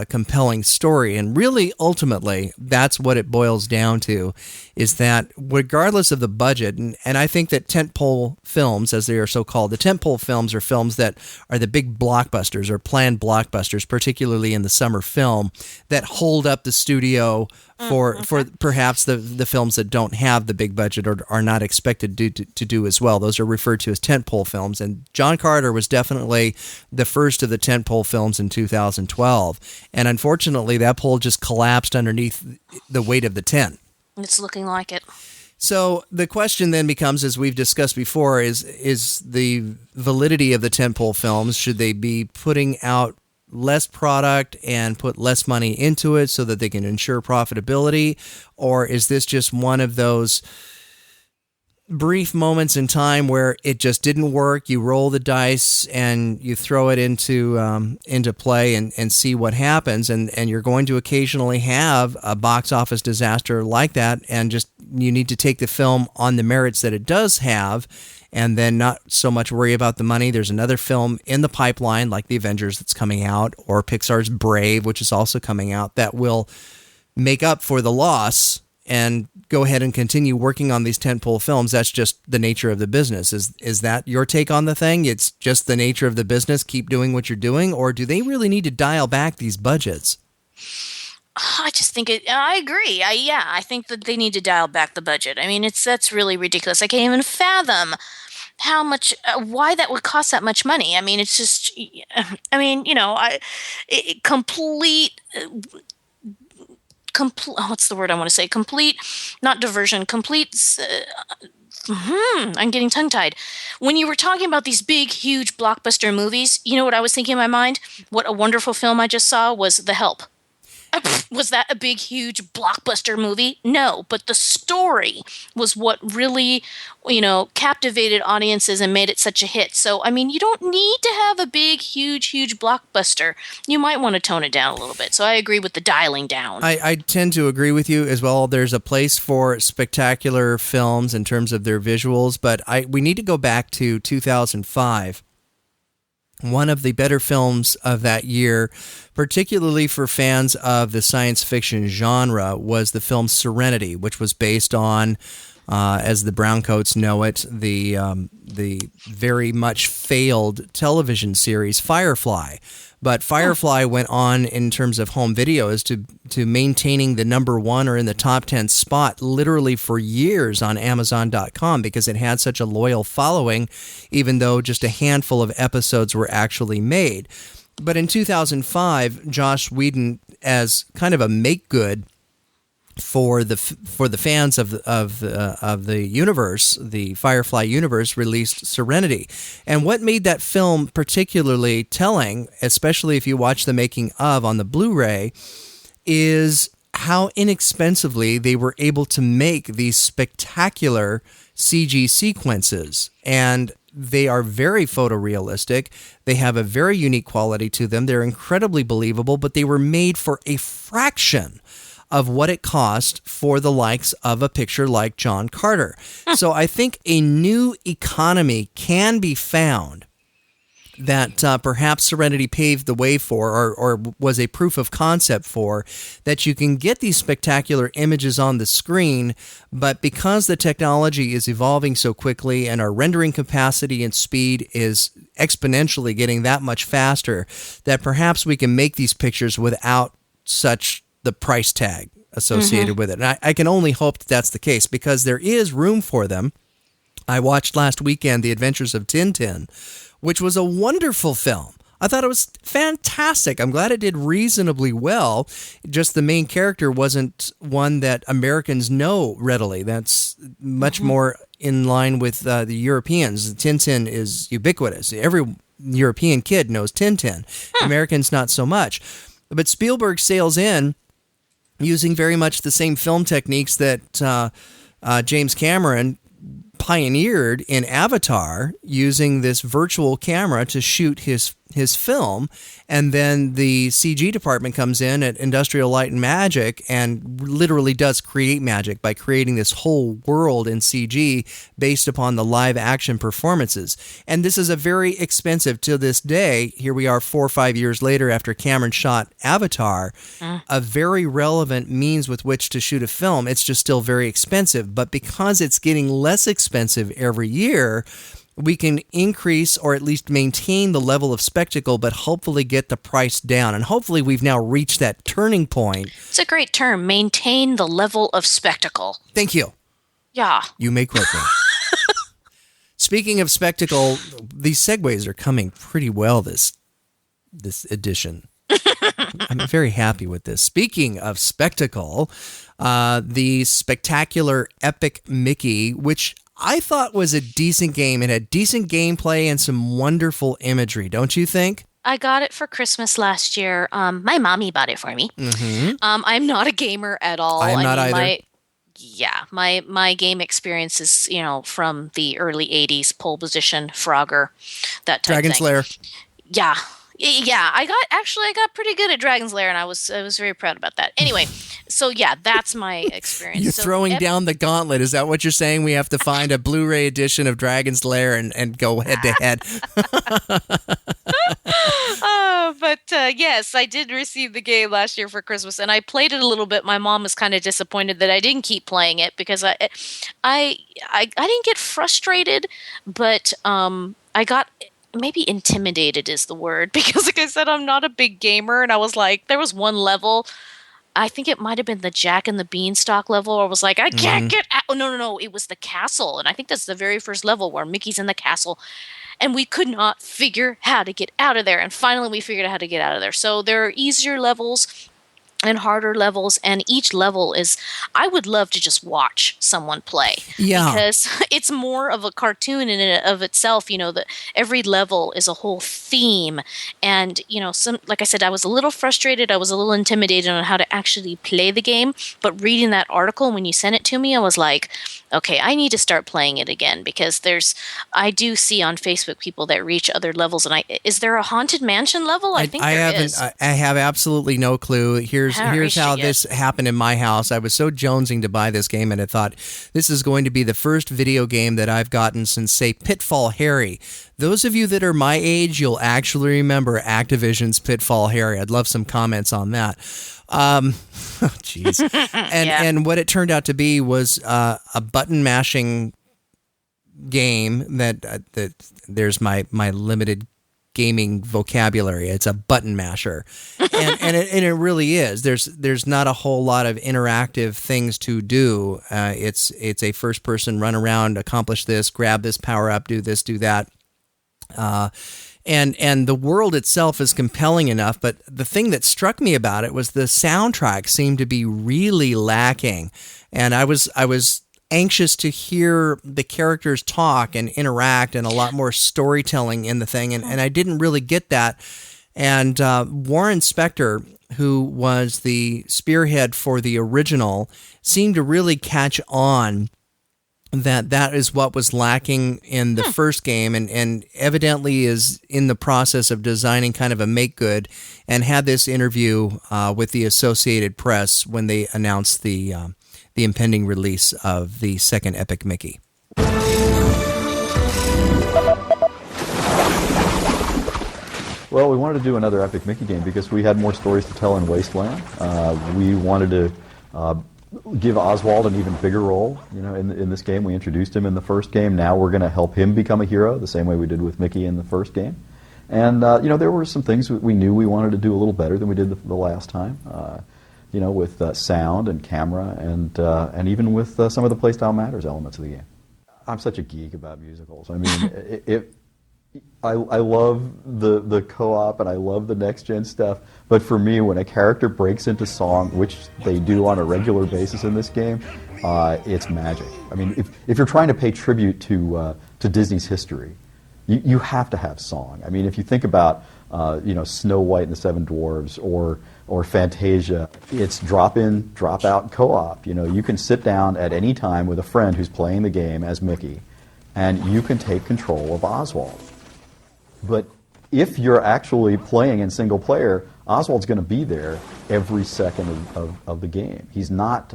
compelling story. And really, ultimately, that's what it boils down to, is that regardless of the budget, and I think that tentpole films, as they are so called, the tentpole films are films that are the big blockbusters or planned blockbusters, particularly in the summer film, that hold up the studio for perhaps the films that don't have the big budget or are not expected to do as well. Those are referred to as tentpole films. And John Carter was definitely the first of the tentpole films in 2012. And unfortunately, that pole just collapsed underneath the weight of the tent. It's looking like it. So the question then becomes, as we've discussed before, is the validity of the tentpole films. Should they be putting out less product and put less money into it so that they can ensure profitability? Or is this just one of those brief moments in time where it just didn't work? You roll the dice and you throw it into play and see what happens. And you're going to occasionally have a box office disaster like that. And just you need to take the film on the merits that it does have, and then not so much worry about the money. There's another film in the pipeline, like The Avengers, that's coming out, or Pixar's Brave, which is also coming out, that will make up for the loss and go ahead and continue working on these tentpole films. That's just the nature of the business. Is that your take on the thing? It's just the nature of the business. Keep doing what you're doing, or do they really need to dial back these budgets? I just think I agree. I think that they need to dial back the budget. I mean, that's really ridiculous. I can't even fathom how much, why that would cost that much money. I mean, it's just, I mean, complete, what's the word I want to say? Complete, not diversion, complete, I'm getting tongue-tied. When you were talking about these big, huge blockbuster movies, you know what I was thinking in my mind? What a wonderful film I just saw was The Help. Was that a big, huge blockbuster movie? No, but the story was what really, captivated audiences and made it such a hit. So, I mean, you don't need to have a big, huge blockbuster. You might want to tone it down a little bit. So I agree with the dialing down. I tend to agree with you as well. There's a place for spectacular films in terms of their visuals, but we need to go back to 2005. one of the better films of that year, particularly for fans of the science fiction genre, was the film Serenity, which was based on, as the Browncoats know it, the very much failed television series Firefly. But Firefly went on in terms of home videos to maintaining the number one or in the top 10 spot literally for years on Amazon.com because it had such a loyal following, even though just a handful of episodes were actually made. But in 2005, Joss Whedon, as kind of a make-good for the fans of the universe, the Firefly universe, released Serenity. And what made that film particularly telling, especially if you watch the making of on the Blu-ray, is how inexpensively they were able to make these spectacular CG sequences. And they are very photorealistic. They have a very unique quality to them. They're incredibly believable, but they were made for a fraction of what it cost for the likes of a picture like John Carter. So I think a new economy can be found that perhaps Serenity paved the way for, or was a proof of concept for, that you can get these spectacular images on the screen, but because the technology is evolving so quickly and our rendering capacity and speed is exponentially getting that much faster, that perhaps we can make these pictures without such the price tag associated with it. And I can only hope that that's the case because there is room for them. I watched last weekend The Adventures of Tintin, which was a wonderful film. I thought it was fantastic. I'm glad it did reasonably well. Just the main character wasn't one that Americans know readily. That's much more in line with the Europeans. Tintin is ubiquitous. Every European kid knows Tintin. Americans not so much. But Spielberg sails in using very much the same film techniques that James Cameron pioneered in Avatar, using this virtual camera to shoot his film, and then the CG department comes in at Industrial Light and Magic and literally does create magic by creating this whole world in CG based upon the live action performances. And this is a very expensive, to this day, here we are 4 or 5 years later after Cameron shot Avatar, a very relevant means with which to shoot a film. It's just still very expensive, but because it's getting less expensive every year, we can increase or at least maintain the level of spectacle, but hopefully get the price down. And hopefully we've now reached that turning point. It's a great term, maintain the level of spectacle. Thank you. Yeah. You may quote me. Speaking of spectacle, these segues are coming pretty well this edition. I'm very happy with this. Speaking of spectacle, the spectacular Epic Mickey, which I thought was a decent game. It had decent gameplay and some wonderful imagery, don't you think? I got it for Christmas last year. My mommy bought it for me. I'm not a gamer at all. I'm not either. My game experience is, from the early 80s, pole position, Frogger, that type Dragon's thing. Lair. Yeah. Yeah, I got pretty good at Dragon's Lair, and I was very proud about that. Anyway, so yeah, that's my experience. You're So throwing down the gauntlet. Is that what you're saying? We have to find a Blu-ray edition of Dragon's Lair and go head to head. Yes, I did receive the game last year for Christmas, and I played it a little bit. My mom was kind of disappointed that I didn't keep playing it because I didn't get frustrated, but I got. Maybe intimidated is the word, because like I said, I'm not a big gamer, and I was like, there was one level, I think it might have been the Jack and the Beanstalk level, where I was like, I can't get out. Oh, no, it was the castle, and I think that's the very first level where Mickey's in the castle, and we could not figure how to get out of there, and finally we figured out how to get out of there. So there are easier levels and harder levels, and each level is, I would love to just watch someone play. Yeah. Because it's more of a cartoon in and of itself, that every level is a whole theme. And, like I said, I was a little frustrated, I was a little intimidated on how to actually play the game, but reading that article, when you sent it to me, I was like, okay, I need to start playing it again, because I do see on Facebook people that reach other levels, and is there a Haunted Mansion level? I think there is. I have absolutely no clue. Here's here's haven't reached how it yet. this happened in my house. I was so jonesing to buy this game, and I thought this is going to be the first video game that I've gotten since, say, Pitfall Harry. Those of you that are my age, you'll actually remember Activision's Pitfall Harry. I'd love some comments on that. Jeez. And what it turned out to be was a button mashing game that there's my limited gaming vocabulary. It's a button masher, and it really is. There's not a whole lot of interactive things to do. It's a first person run around, accomplish this, grab this power up, do this, do that. And the world itself is compelling enough, but the thing that struck me about it was the soundtrack seemed to be really lacking, and I was anxious to hear the characters talk and interact, and a lot more storytelling in the thing, and I didn't really get that. And Warren Spector, who was the spearhead for the original, seemed to really catch on that is what was lacking in the first game, and evidently is in the process of designing kind of a make good, and had this interview with the Associated Press when they announced the impending release of the second Epic Mickey. Well, we wanted to do another Epic Mickey game because we had more stories to tell in Wasteland. We wanted to give Oswald an even bigger role, in this game. We introduced him in the first game. Now we're going to help him become a hero, the same way we did with Mickey in the first game. And, there were some things we knew we wanted to do a little better than we did the last time, with sound and camera and even with some of the playstyle matters elements of the game. I'm such a geek about musicals. I mean, I love the co-op and I love the next-gen stuff, but for me, when a character breaks into song, which they do on a regular basis in this game, it's magic. I mean, if you're trying to pay tribute to Disney's history, you have to have song. I mean, if you think about Snow White and the Seven Dwarfs or Fantasia, it's drop in, drop out co-op. You can sit down at any time with a friend who's playing the game as Mickey, and you can take control of Oswald. But if you're actually playing in single player, Oswald's going to be there every second of the game. He's not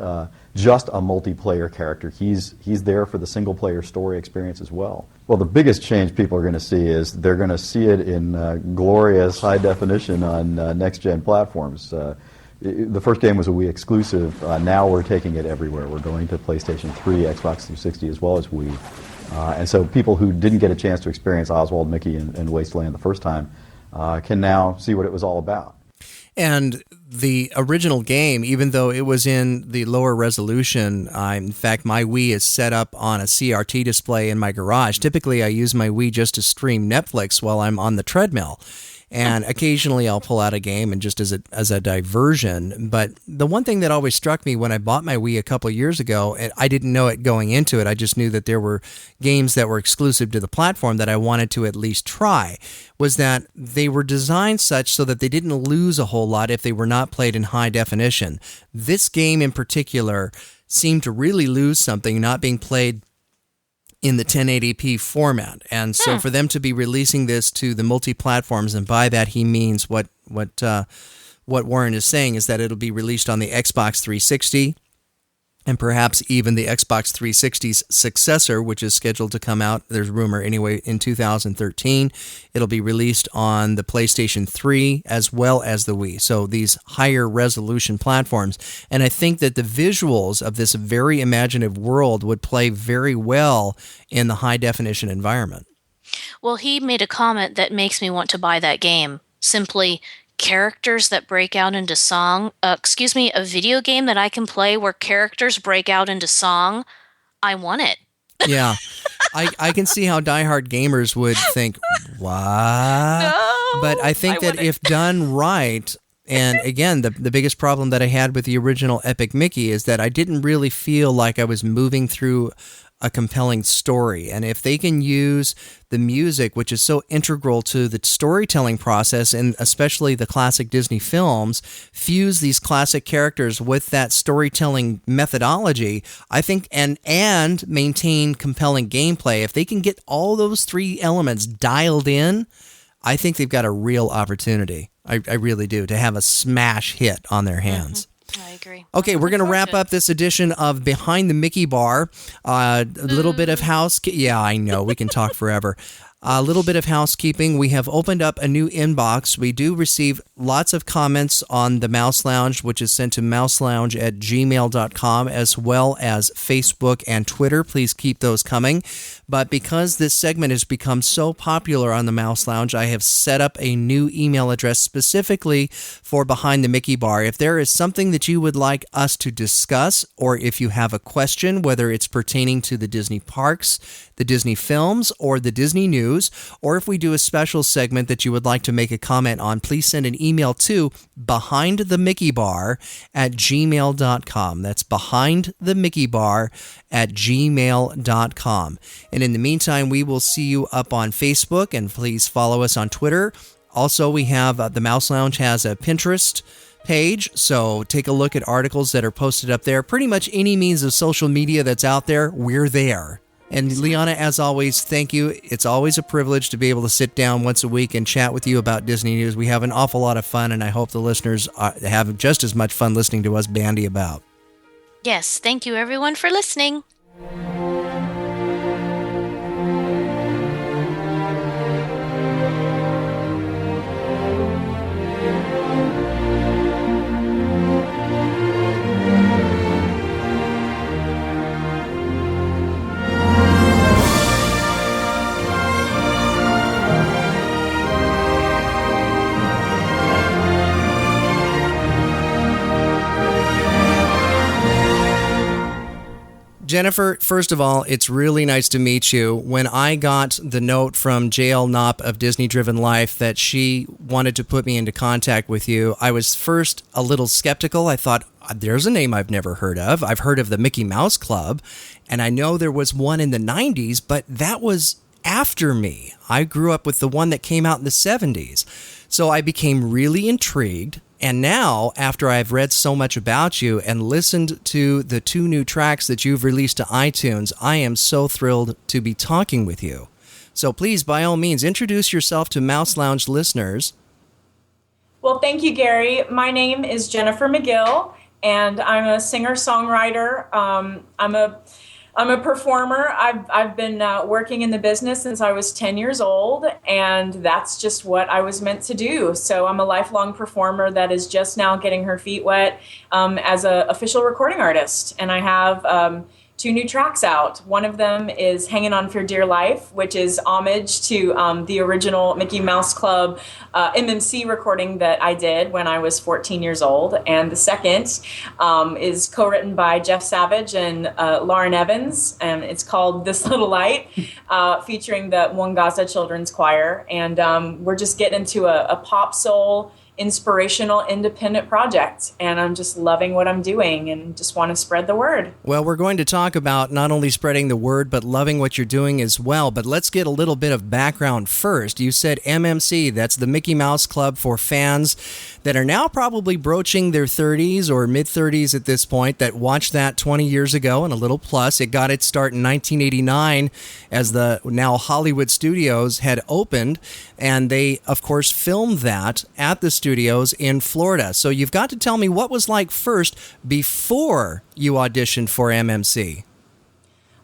just a multiplayer character. He's there for the single player story experience as well. Well, the biggest change people are going to see is they're going to see it in glorious high definition on next-gen platforms. The first game was a Wii exclusive. Now we're taking it everywhere. We're going to PlayStation 3, Xbox 360, as well as Wii. And so people who didn't get a chance to experience Oswald, Mickey, and Wasteland the first time can now see what it was all about. And the original game, even though it was in the lower resolution, in fact, my Wii is set up on a CRT display in my garage. Typically, I use my Wii just to stream Netflix while I'm on the treadmill. And occasionally I'll pull out a game and just as a diversion. But the one thing that always struck me when I bought my Wii a couple of years ago, and I didn't know it going into it, I just knew that there were games that were exclusive to the platform that I wanted to at least try, was that they were designed such so that they didn't lose a whole lot if they were not played in high definition. This game in particular seemed to really lose something not being played in the 1080p format. And so for them to be releasing this to the multi-platforms, and by that he means what Warren is saying is that it'll be released on the Xbox 360 and perhaps even the Xbox 360's successor, which is scheduled to come out, there's rumor anyway, in 2013. It'll be released on the PlayStation 3 as well as the Wii. So these higher resolution platforms. And I think that the visuals of this very imaginative world would play very well in the high definition environment. Well, he made a comment that makes me want to buy that game. Simply, characters that break out into song, a video game that I can play where characters break out into song, I want it. Yeah. I can see how diehard gamers would think, what? No, but I think that if done right, and again, the biggest problem that I had with the original Epic Mickey is that I didn't really feel like I was moving through a compelling story. And if they can use the music, which is so integral to the storytelling process, and especially the classic Disney films, fuse these classic characters with that storytelling methodology, I think, and maintain compelling gameplay, if they can get all those three elements dialed in, I think they've got a real opportunity. I really do, to have a smash hit on their hands. I agree. Okay, we're going to wrap up this edition of Behind the Mickey Bar. A little bit of Yeah, I know. We can talk forever. A little bit of housekeeping. We have opened up a new inbox. We do receive lots of comments on the Mouse Lounge, which is sent to mouselounge@gmail.com, as well as Facebook and Twitter. Please keep those coming. But because this segment has become so popular on the Mouse Lounge, I have set up a new email address specifically for Behind the Mickey Bar. If there is something that you would like us to discuss, or if you have a question, whether it's pertaining to the Disney parks, the Disney films, or the Disney news, or if we do a special segment that you would like to make a comment on, please send an email to behindthemickeybar@gmail.com. That's behindthemickeybar@gmail.com. And in the meantime, we will see you up on Facebook, and please follow us on Twitter. Also, we have the Mouse Lounge has a Pinterest page, so take a look at articles that are posted up there. Pretty much any means of social media that's out there, we're there. And Liana, as always, thank you. It's always a privilege to be able to sit down once a week and chat with you about Disney news. We have an awful lot of fun, and I hope the listeners have just as much fun listening to us bandy about. Yes, thank you everyone for listening. Jennifer, first of all, it's really nice to meet you. When I got the note from JL Knopp of Disney Driven Life that she wanted to put me into contact with you, I was first a little skeptical. I thought, there's a name I've never heard of. I've heard of the Mickey Mouse Club, and I know there was one in the 90s, but that was after me. I grew up with the one that came out in the 70s. So I became really intrigued. And now, after I've read so much about you and listened to the 2 new tracks that you've released to iTunes, I am so thrilled to be talking with you. So please, by all means, introduce yourself to Mouse Lounge listeners. Well, thank you, Gary. My name is Jennifer McGill, and I'm a singer-songwriter. I'm a performer. I've been working in the business since I was 10 years old, and that's just what I was meant to do. So I'm a lifelong performer that is just now getting her feet wet as an official recording artist. And I have 2 new tracks out. One of them is Hanging On For Dear Life, which is homage to the original Mickey Mouse Club MMC recording that I did when I was 14 years old. And the second is co-written by Jeff Savage and Lauren Evans, and it's called This Little Light, featuring the Mwangaza Children's Choir. And we're just getting into a pop soul, inspirational, independent project, and I'm just loving what I'm doing and just want to spread the word. Well, we're going to talk about not only spreading the word, but loving what you're doing as well. But let's get a little bit of background first. You said MMC, that's the Mickey Mouse Club for fans that are now probably broaching their 30s or mid-30s at this point, that watched that 20 years ago and a little plus. It got its start in 1989 as the now Hollywood Studios had opened, and they, of course, filmed that at the studios in Florida. So you've got to tell me what was like first before you auditioned for MMC.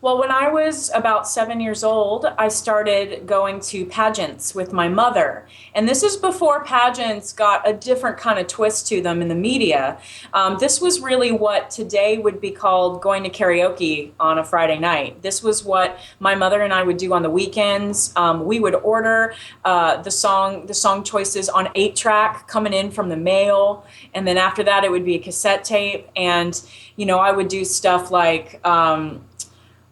Well, when I was about 7 years old, I started going to pageants with my mother. And this is before pageants got a different kind of twist to them in the media. This was really what today would be called going to karaoke on a Friday night. This was what my mother and I would do on the weekends. We would order the song choices on 8-track coming in from the mail. And then after that, it would be a cassette tape. And, you know, I would do stuff like...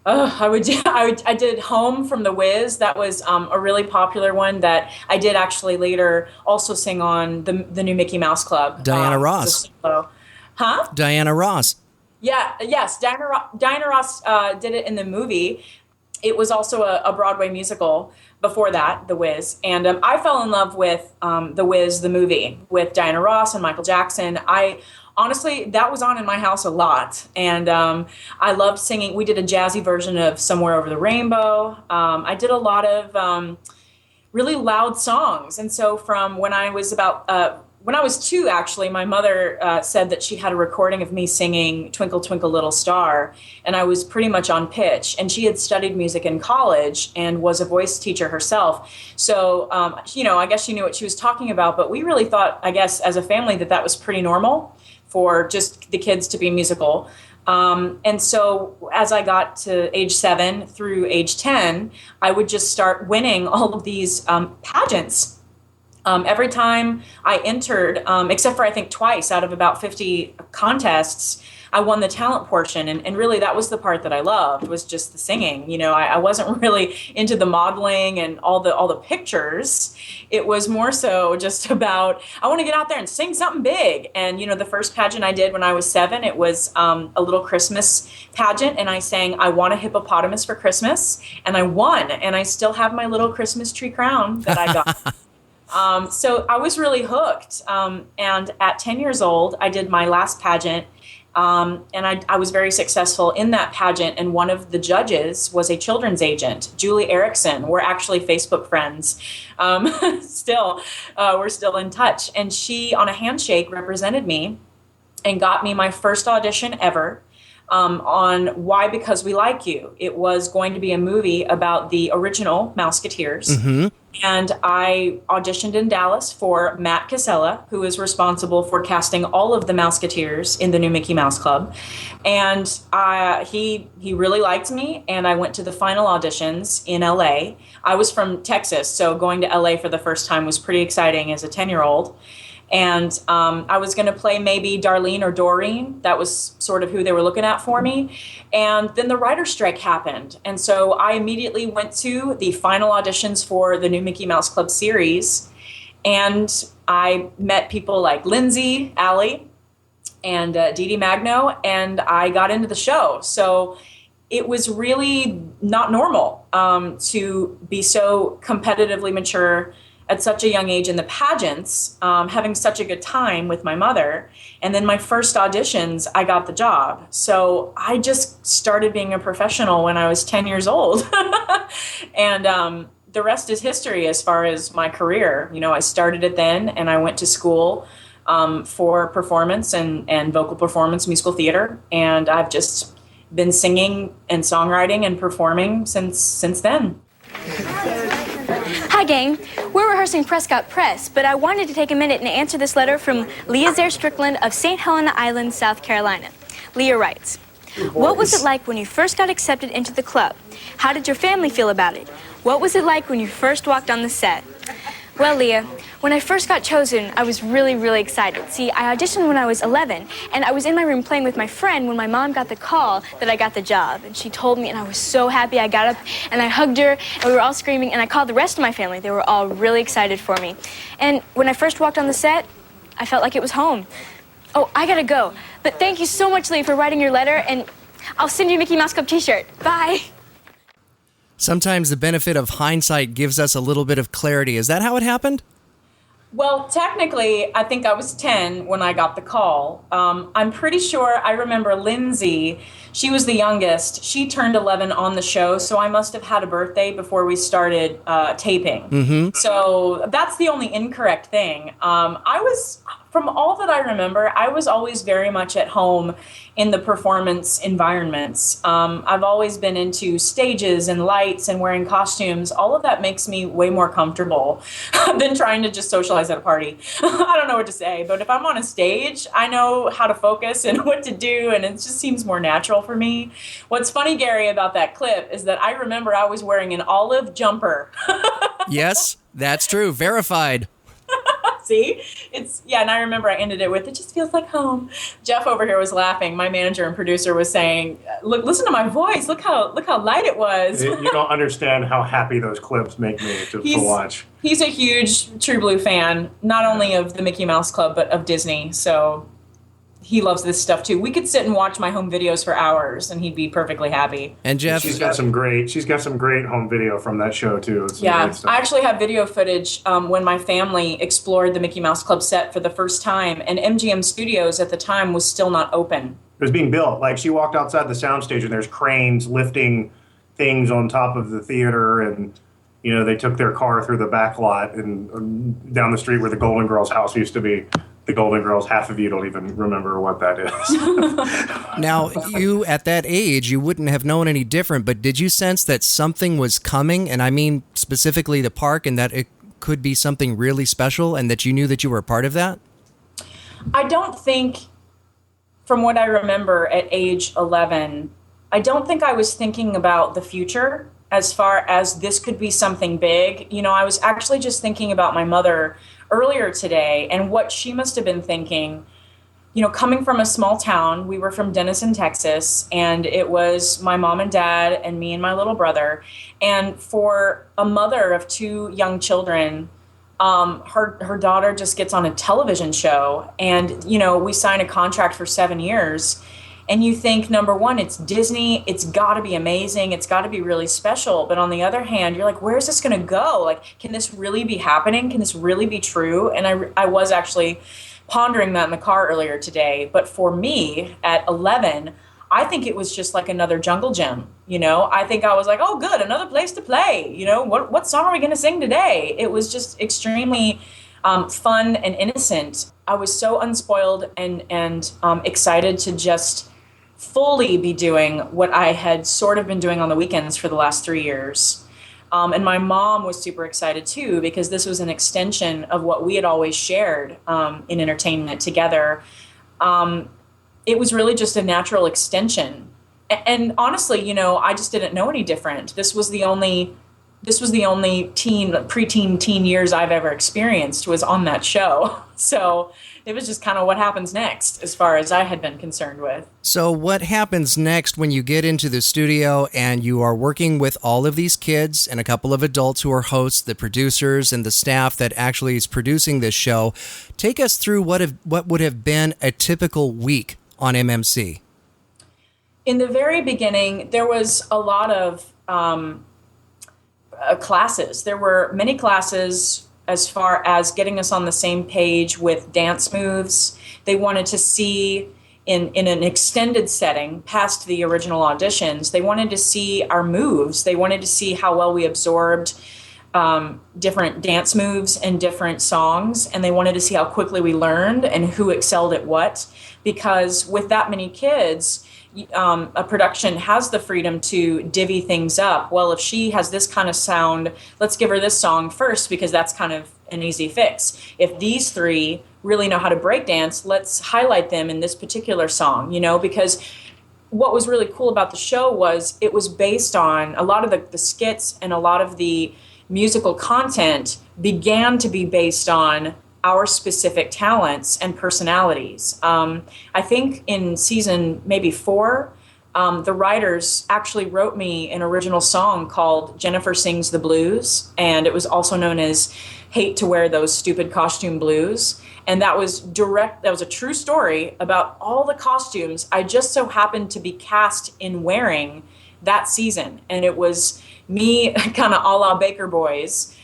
I did Home from The Wiz. That was a really popular one that I did actually later also sing on the new Mickey Mouse Club. Diana Ross. Huh? Diana Ross. Yes. Diana Ross did it in the movie. It was also a Broadway musical before that, The Wiz. And I fell in love with The Wiz, the movie, with Diana Ross and Michael Jackson. Honestly, that was on in my house a lot, and I loved singing. We did a jazzy version of Somewhere Over the Rainbow. I did a lot of really loud songs. And so from when I was when I was 2, actually, my mother said that she had a recording of me singing Twinkle, Twinkle, Little Star, and I was pretty much on pitch. And she had studied music in college and was a voice teacher herself. So, I guess she knew what she was talking about, but we really thought, I guess, as a family that was pretty normal for just the kids to be musical. And so as I got to age 7 through age 10, I would just start winning all of these pageants. Every time I entered, except for I think twice out of about 50 contests, I won the talent portion. And really that was the part that I loved, was just the singing. I wasn't really into the modeling and all the pictures. It was more so just about, I want to get out there and sing something big. And, the first pageant I did when I was 7, it was a little Christmas pageant. And I sang, I Want a Hippopotamus for Christmas. And I won. And I still have my little Christmas tree crown that I got. So I was really hooked. And at 10 years old, I did my last pageant. And I was very successful in that pageant. And one of the judges was a children's agent, Julie Erickson. We're actually Facebook friends. We're still in touch. And she, on a handshake, represented me and got me my first audition ever. On Why Because We Like You. It was going to be a movie about the original Mouseketeers. Mm-hmm. And I auditioned in Dallas for Matt Casella, who is responsible for casting all of the Mouseketeers in the new Mickey Mouse Club. And he really liked me, and I went to the final auditions in LA. I was from Texas, so going to LA for the first time was pretty exciting as a 10-year-old. And I was going to play maybe Darlene or Doreen. That was sort of who they were looking at for me. And then the writer's strike happened. And so I immediately went to the final auditions for the new Mickey Mouse Club series. And I met people like Lindsay, Allie, and Dee Dee Magno, and I got into the show. So it was really not normal to be so competitively mature at such a young age in the pageants, having such a good time with my mother. And then my first auditions, I got the job. So I just started being a professional when I was 10 years old. And the rest is history as far as my career. I started it then, and I went to school for performance and vocal performance, musical theater. And I've just been singing and songwriting and performing since then. Hi, gang. We're rehearsing Prescott Press, but I wanted to take a minute and answer this letter from Leah Zare Strickland of St. Helena Island, South Carolina. Leah writes, what was it like when you first got accepted into the club? How did your family feel about it? What was it like when you first walked on the set? Well, Leah, when I first got chosen, I was really, really excited. See, I auditioned when I was 11, and I was in my room playing with my friend when my mom got the call that I got the job. And she told me, and I was so happy. I got up, and I hugged her, and we were all screaming, and I called the rest of my family. They were all really excited for me. And when I first walked on the set, I felt like it was home. Oh, I gotta go. But thank you so much, Leah, for writing your letter, and I'll send you a Mickey Mouse Club t-shirt. Bye. Sometimes the benefit of hindsight gives us a little bit of clarity. Is that how it happened? Well, technically, I think I was 10 when I got the call. I'm pretty sure I remember Lindsay. She was the youngest. She turned 11 on the show, so I must have had a birthday before we started taping. Mm-hmm. So that's the only incorrect thing. From all that I remember, I was always very much at home in the performance environments. I've always been into stages and lights and wearing costumes. All of that makes me way more comfortable than trying to just socialize at a party. I don't know what to say, but if I'm on a stage, I know how to focus and what to do, and it just seems more natural for me. What's funny, Gary, about that clip is that I remember I was wearing an olive jumper. Yes, that's true. Verified. See? And I remember I ended it with, it just feels like home. Jeff over here was laughing. My manager and producer was saying, look, listen to my voice. Look how light it was. You don't understand how happy those clips make me to watch. He's a huge True Blue fan, not only of the Mickey Mouse Club, but of Disney. So he loves this stuff too. We could sit and watch my home videos for hours, and he'd be perfectly happy. And Jeff, she's got some great home video from that show too. I actually have video footage when my family explored the Mickey Mouse Club set for the first time, and MGM Studios at the time was still not open. It was being built. Like, she walked outside the soundstage, and there's cranes lifting things on top of the theater, and they took their car through the back lot and down the street where the Golden Girls house used to be. The Golden Girls, half of you don't even remember what that is. Now, you, at that age, you wouldn't have known any different, but did you sense that something was coming? And I mean specifically the park, and that it could be something really special, and that you knew that you were a part of that? I don't think, from what I remember at age 11, I don't think I was thinking about the future as far as this could be something big. I was actually just thinking about my mother earlier today and what she must have been thinking. Coming from a small town, we were from Denison, Texas, and it was my mom and dad and me and my little brother. And for a mother of two young children, her daughter just gets on a television show, and we sign a contract for 7 years. And you think, number one, it's Disney. It's got to be amazing. It's got to be really special. But on the other hand, you're like, where's this going to go? Like, can this really be happening? Can this really be true? And I was actually pondering that in the car earlier today. But for me, at 11, I think it was just like another jungle gym. I think I was like, oh, good, another place to play. What song are we going to sing today? It was just extremely fun and innocent. I was so unspoiled and excited to just fully be doing what I had sort of been doing on the weekends for the last 3 years. And my mom was super excited too, because this was an extension of what we had always shared in entertainment together. It was really just a natural extension. And honestly, I just didn't know any different. This was the only preteen teen years I've ever experienced was on that show. So it was just kind of what happens next as far as I had been concerned with. So what happens next when you get into the studio and you are working with all of these kids and a couple of adults who are hosts, the producers and the staff that actually is producing this show? Take us through what would have been a typical week on MMC. In the very beginning, there was a lot of classes. There were many classes as far as getting us on the same page with dance moves. They wanted to see in an extended setting past the original auditions, they wanted to see our moves. They wanted to see how well we absorbed different dance moves and different songs. And they wanted to see how quickly we learned and who excelled at what. Because with that many kids, a production has the freedom to divvy things up. Well, if she has this kind of sound, let's give her this song first because that's kind of an easy fix. If these three really know how to break dance, let's highlight them in this particular song, because what was really cool about the show was it was based on a lot of the skits, and a lot of the musical content began to be based on our specific talents and personalities. I think in season maybe 4, the writers actually wrote me an original song called Jennifer Sings the Blues, and it was also known as Hate to Wear Those Stupid Costume Blues. And that was a true story about all the costumes I just so happened to be cast in wearing that season. And it was me kind of a la Baker Boys,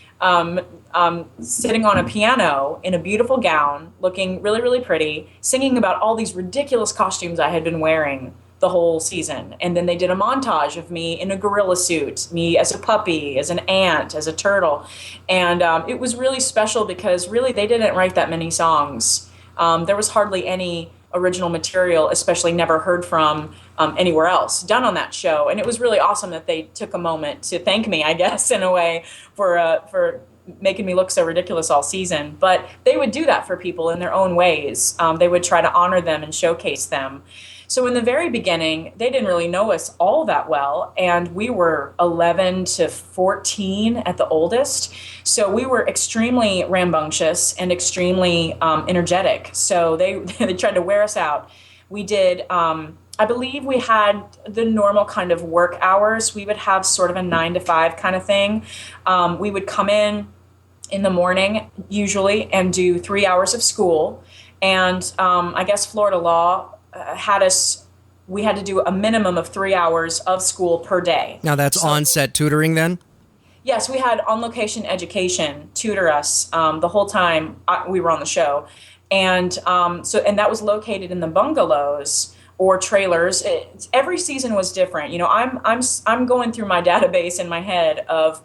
sitting on a piano in a beautiful gown, looking really, really pretty, singing about all these ridiculous costumes I had been wearing the whole season. And then they did a montage of me in a gorilla suit, me as a puppy, as an ant, as a turtle. And it was really special because really they didn't write that many songs. There was hardly any original material, especially never heard from anywhere else, done on that show. And it was really awesome that they took a moment to thank me, I guess, in a way, for making me look so ridiculous all season. But they would do that for people in their own ways. They would try to honor them and showcase them. So in the very beginning, they didn't really know us all that well, and we were 11 to 14 at the oldest. So we were extremely rambunctious and extremely energetic. So they tried to wear us out. We did, I believe we had the normal kind of work hours. We would have sort of a 9 to 5 kind of thing. We would come in the morning, usually, and do 3 hours of school. And I guess Florida law we had to do a minimum of 3 hours of school per day. Now that's on-set tutoring then? Yes, we had on-location education tutor us the whole time we were on the show. And and that was located in the bungalows or trailers. Every season was different. I'm going through my database in my head of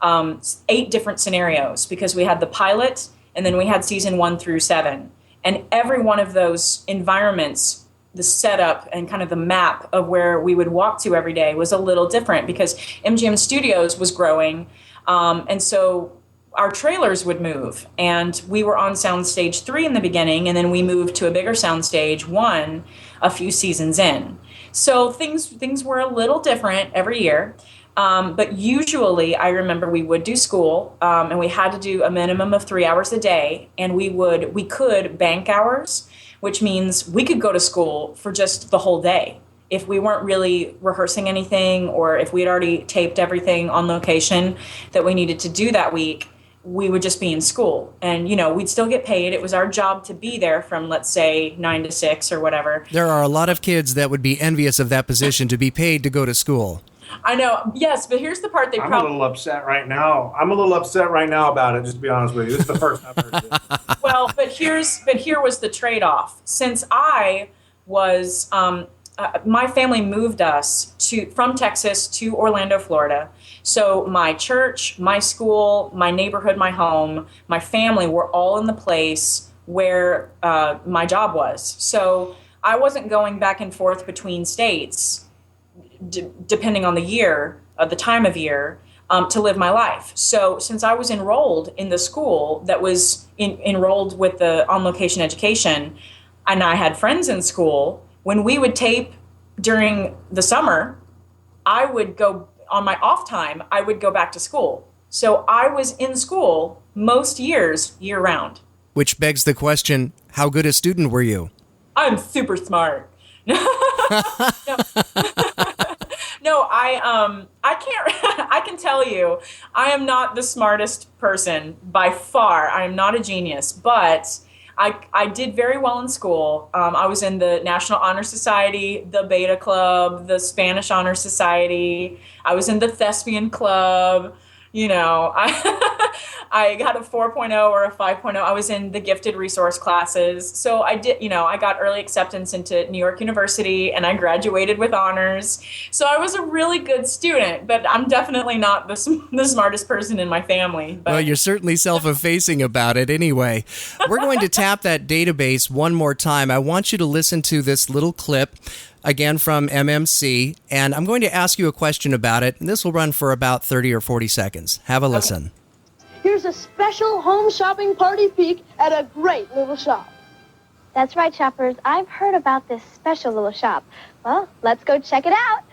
8 different scenarios, because we had the pilot and then we had season 1 through 7. And every one of those environments, the setup and kind of the map of where we would walk to every day was a little different, because MGM Studios was growing. And so our trailers would move, and we were on soundstage 3 in the beginning, and then we moved to a bigger soundstage 1 a few seasons in. So things were a little different every year. But usually I remember we would do school, and we had to do a minimum of 3 hours a day, and we could bank hours, which means we could go to school for just the whole day. If we weren't really rehearsing anything, or if we had already taped everything on location that we needed to do that week, we would just be in school. And, we'd still get paid. It was our job to be there from, let's say, 9 to 6 or whatever. There are a lot of kids that would be envious of that position, to be paid to go to school. I know. Yes, but here's the part I'm a little upset right now. About it, just to be honest with you. This is the first I've heard of it. Well, but here was the trade-off. Since I was, my family moved us from Texas to Orlando, Florida. So my church, my school, my neighborhood, my home, my family were all in the place where my job was. So I wasn't going back and forth between states, depending on the year, the time of year, to live my life. So since I was enrolled in the school that was enrolled with the on-location education, and I had friends in school, when we would tape during the summer, I would go, on my off time, I would go back to school. So I was in school most years, year-round. Which begs the question, how good a student were you? I'm super smart. No, I can't. I can tell you, I am not the smartest person by far. I am not a genius, but I did very well in school. I was in the National Honor Society, the Beta Club, the Spanish Honor Society. I was in the Thespian Club. I got a 4.0 or a 5.0. I was in the gifted resource classes. So I did, I got early acceptance into New York University, and I graduated with honors. So I was a really good student, but I'm definitely not the smartest person in my family. But. Well, you're certainly self-effacing about it anyway. We're going to tap that database one more time. I want you to listen to this little clip, again from MMC, and I'm going to ask you a question about it, and this will run for about 30 or 40 seconds. Have a listen. Here's a special home shopping party peek at a great little shop. That's right, shoppers. I've heard about this special little shop. Well, let's go check it out.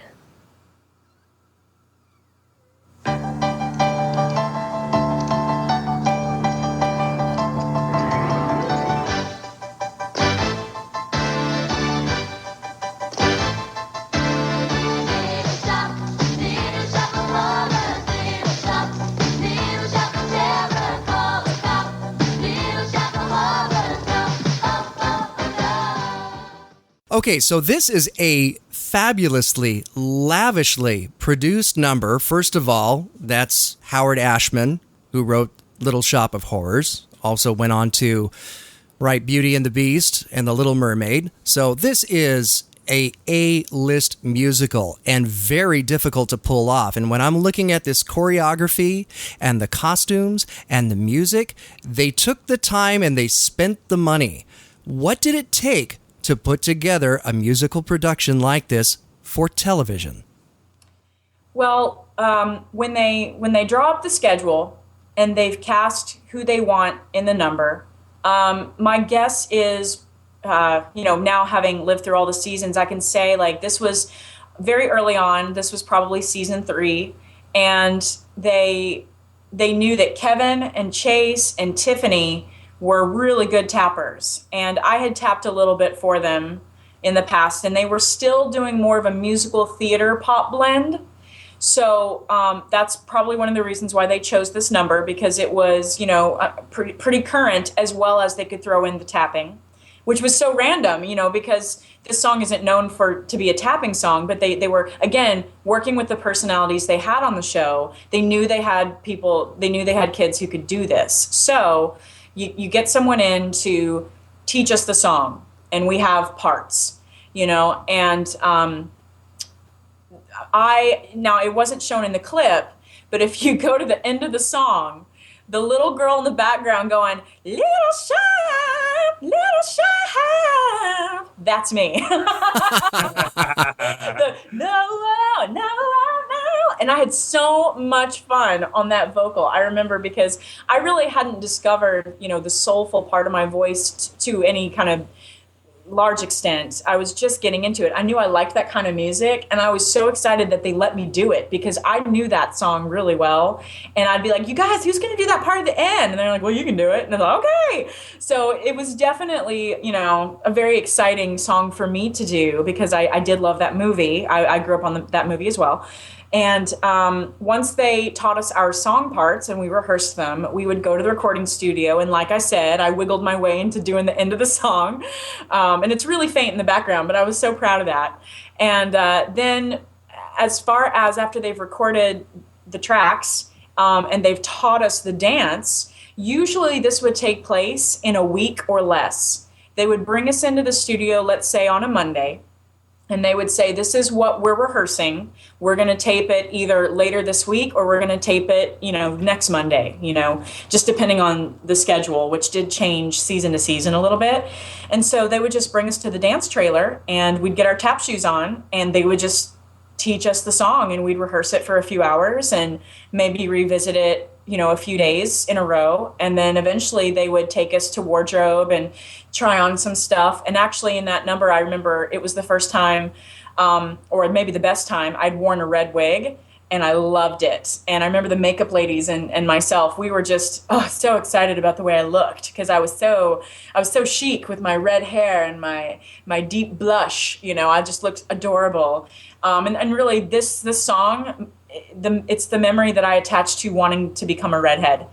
Okay, so this is a fabulously, lavishly produced number. First of all, that's Howard Ashman, who wrote Little Shop of Horrors. Also went on to write Beauty and the Beast and The Little Mermaid. So this is a A-list musical and very difficult to pull off. And when I'm looking at this choreography and the costumes and the music, they took the time and they spent the money. What did it take to put together a musical production like this for television? Well, when they draw up the schedule and they've cast who they want in the number, my guess is, now having lived through all the seasons, I can say this was very early on. This was probably season 3, and they knew that Kevin and Chase and Tiffany were really good tappers, and I had tapped a little bit for them in the past, and they were still doing more of a musical theater pop blend. So that's probably one of the reasons why they chose this number, because it was, pretty current, as well as they could throw in the tapping, which was so random, because this song isn't known to be a tapping song, but they were, again, working with the personalities they had on the show. They knew they had kids who could do this. So you get someone in to teach us the song, and we have parts, and now it wasn't shown in the clip, But if you go to the end of the song, the little girl in the background going, little shine, that's me. No. And I had so much fun on that vocal. I remember because I really hadn't discovered, the soulful part of my voice to any kind of large extent. I was just getting into it. I knew I liked that kind of music, and I was so excited that they let me do it because I knew that song really well. And I'd be like, you guys, who's going to do that part at the end? And they're like, well, you can do it. And I was like, okay. So it was definitely, a very exciting song for me to do because I did love that movie. I grew up on that movie as well. And once they taught us our song parts and we rehearsed them, we would go to the recording studio. And like I said, I wiggled my way into doing the end of the song. And it's really faint in the background, but I was so proud of that. And then as far as after they've recorded the tracks and they've taught us the dance, usually this would take place in a week or less. They would bring us into the studio, let's say on a Monday. And they would say, this is what we're rehearsing. We're going to tape it either later this week or we're going to tape it, next Monday, just depending on the schedule, which did change season to season a little bit. And so they would just bring us to the dance trailer and we'd get our tap shoes on and they would just teach us the song and we'd rehearse it for a few hours and maybe revisit it, a few days in a row. And then eventually they would take us to wardrobe and try on some stuff. And actually in that number, I remember it was the first time, or maybe the best time, I'd worn a red wig and I loved it. And I remember the makeup ladies and myself, we were just so excited about the way I looked because I was so chic with my red hair and my deep blush, I just looked adorable. And really this song, it's the memory that I attached to wanting to become a redhead.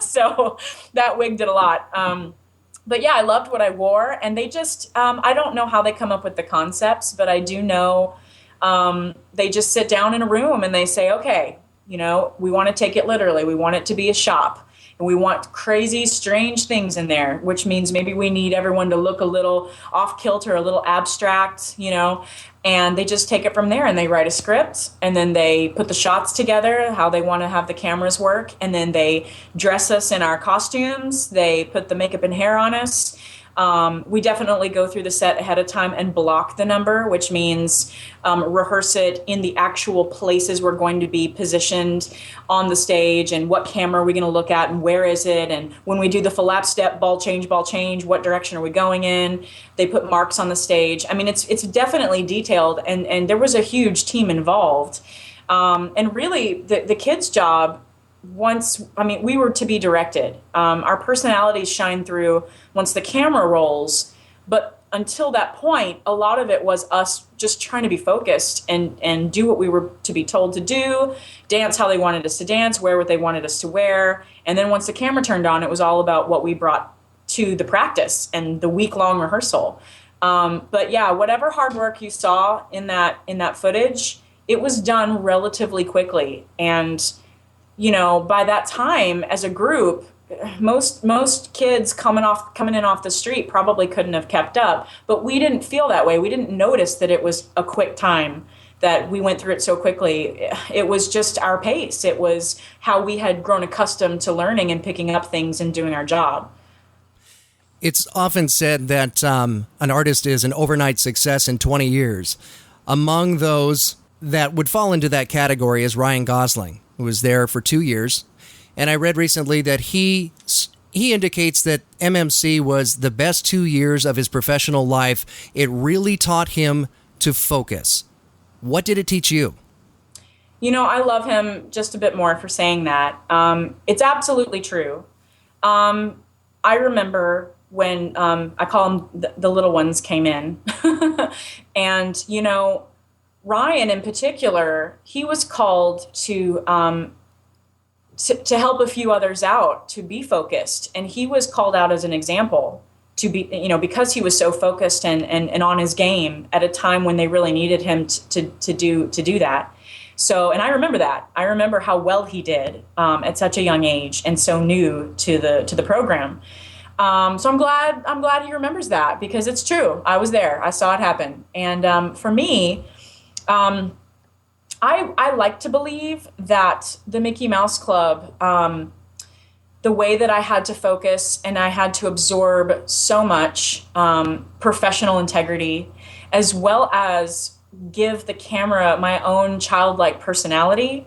So that wig did a lot. But yeah, I loved what I wore. And they just, I don't know how they come up with the concepts, but I do know they just sit down in a room and they say, okay, we want to take it literally. We want it to be a shop. And we want crazy, strange things in there, which means maybe we need everyone to look a little off kilter, a little abstract, and they just take it from there and they write a script and then they put the shots together, how they want to have the cameras work. And then they dress us in our costumes. They put the makeup and hair on us. We definitely go through the set ahead of time and block the number, which means rehearse it in the actual places we're going to be positioned on the stage and what camera are we going to look at and where is it. And when we do the full lap step, ball change, what direction are we going in? They put marks on the stage. I mean, it's definitely detailed and there was a huge team involved. And really the kids' job, we were to be directed. Our personalities shine through once the camera rolls, but until that point, a lot of it was us just trying to be focused and do what we were to be told to do, dance how they wanted us to dance, wear what they wanted us to wear. And then once the camera turned on, it was all about what we brought to the practice and the week-long rehearsal. But yeah, whatever hard work you saw in that footage, it was done relatively quickly. And by that time, as a group, most kids coming in off the street probably couldn't have kept up. But we didn't feel that way. We didn't notice that it was a quick time, that we went through it so quickly. It was just our pace. It was how we had grown accustomed to learning and picking up things and doing our job. It's often said that an artist is an overnight success in 20 years. Among those that would fall into that category is Ryan Gosling, who was there for 2 years. And I read recently that he indicates that MMC was the best 2 years of his professional life. It really taught him to focus. What did it teach you? I love him just a bit more for saying that. It's absolutely true. I remember when I call them the little ones came in. And, Ryan in particular, he was called to help a few others out, to be focused. And he was called out as an example to be, because he was so focused and on his game at a time when they really needed him to do that. So, and I remember that. I remember how well he did at such a young age and so new to the program. So I'm glad he remembers that, because it's true. I was there. I saw it happen. And for me, I I like to believe that the Mickey Mouse Club, the way that I had to focus and I had to absorb so much professional integrity, as well as give the camera my own childlike personality,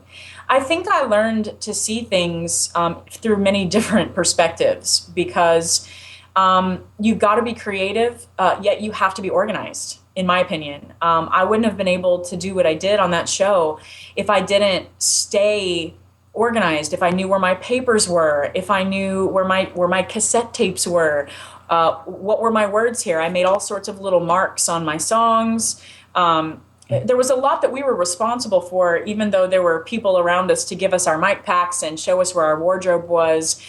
I think I learned to see things through many different perspectives, because you've got to be creative, yet you have to be organized, in my opinion. I wouldn't have been able to do what I did on that show if I didn't stay organized, if I knew where my papers were, if I knew where my cassette tapes were, what were my words here. I made all sorts of little marks on my songs. There was a lot that we were responsible for, even though there were people around us to give us our mic packs and show us where our wardrobe was.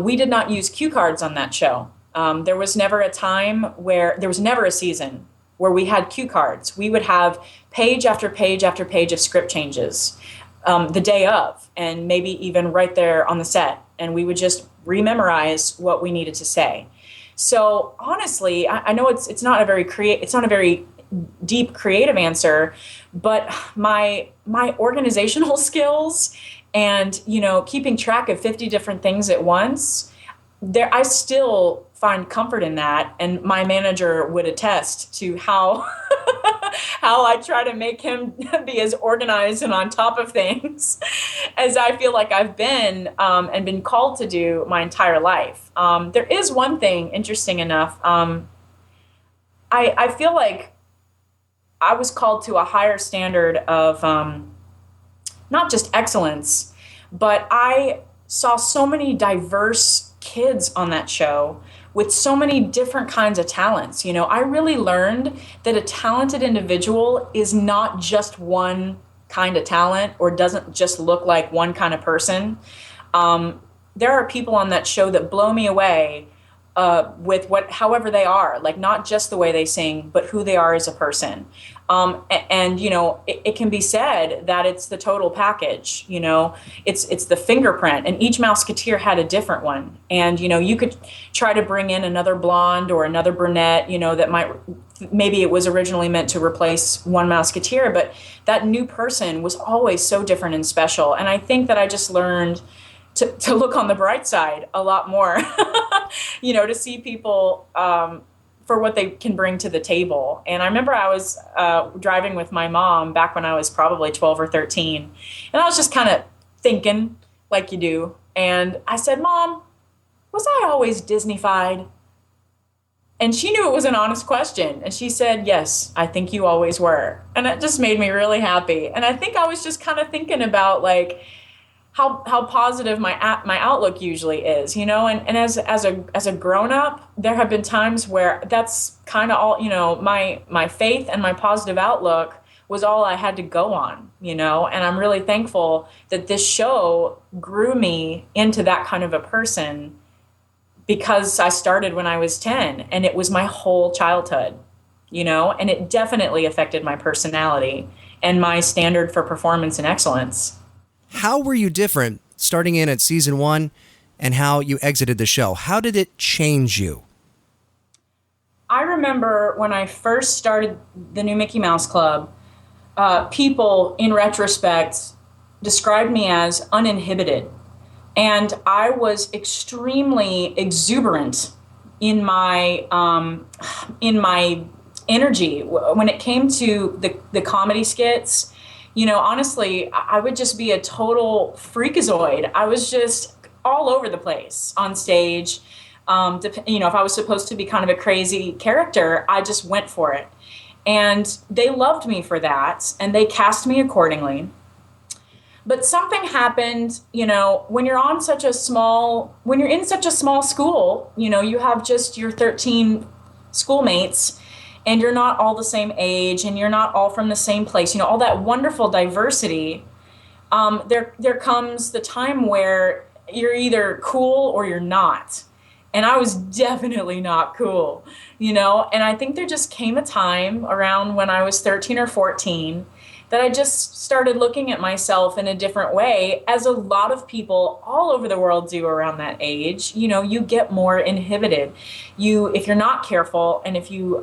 We did not use cue cards on that show. There was never a season where we had cue cards. We would have page after page after page of script changes the day of, and maybe even right there on the set. And we would just rememorize what we needed to say. So honestly, I know it's not a very deep creative answer, but my organizational skills and, keeping track of 50 different things at once, I still find comfort in that. And my manager would attest to how I try to make him be as organized and on top of things as I feel like I've been and been called to do my entire life. There is one thing, interesting enough. I feel like I was called to a higher standard of not just excellence, but I saw so many diverse kids on that show with so many different kinds of talents. I really learned that a talented individual is not just one kind of talent or doesn't just look like one kind of person. There are people on that show that blow me away with however they are, like not just the way they sing, but who they are as a person. And it can be said that it's the total package. It's the fingerprint, and each Mouseketeer had a different one. And you could try to bring in another blonde or another brunette, that maybe it was originally meant to replace one Mouseketeer, but that new person was always so different and special. And I think that I just learned to look on the bright side a lot more, to see people for what they can bring to the table. And I remember I was driving with my mom back when I was probably 12 or 13. And I was just kind of thinking like you do. And I said, "Mom, was I always Disney-fied?" And she knew it was an honest question. And she said, "Yes, I think you always were." And it just made me really happy. And I think I was just kind of thinking about like, how positive my outlook usually is, and as a grown-up, there have been times where that's kind of all, my faith and my positive outlook was all I had to go on, and I'm really thankful that this show grew me into that kind of a person, because I started when I was 10 and it was my whole childhood, and it definitely affected my personality and my standard for performance and excellence. How were you different starting in at season 1 and how you exited the show? How did it change you? I remember when I first started the new Mickey Mouse Club, people in retrospect described me as uninhibited. And I was extremely exuberant in my energy when it came to the comedy skits. Honestly, I would just be a total freakazoid. I was just all over the place on stage. If I was supposed to be kind of a crazy character, I just went for it. And they loved me for that, and they cast me accordingly. But something happened, when you're in such a small school, you have just your 13 schoolmates, and you're not all the same age, and you're not all from the same place, all that wonderful diversity. There comes the time where you're either cool or you're not. And I was definitely not cool, and I think there just came a time around when I was 13 or 14 that I just started looking at myself in a different way, as a lot of people all over the world do around that age. You get more inhibited. If you're not careful, and if you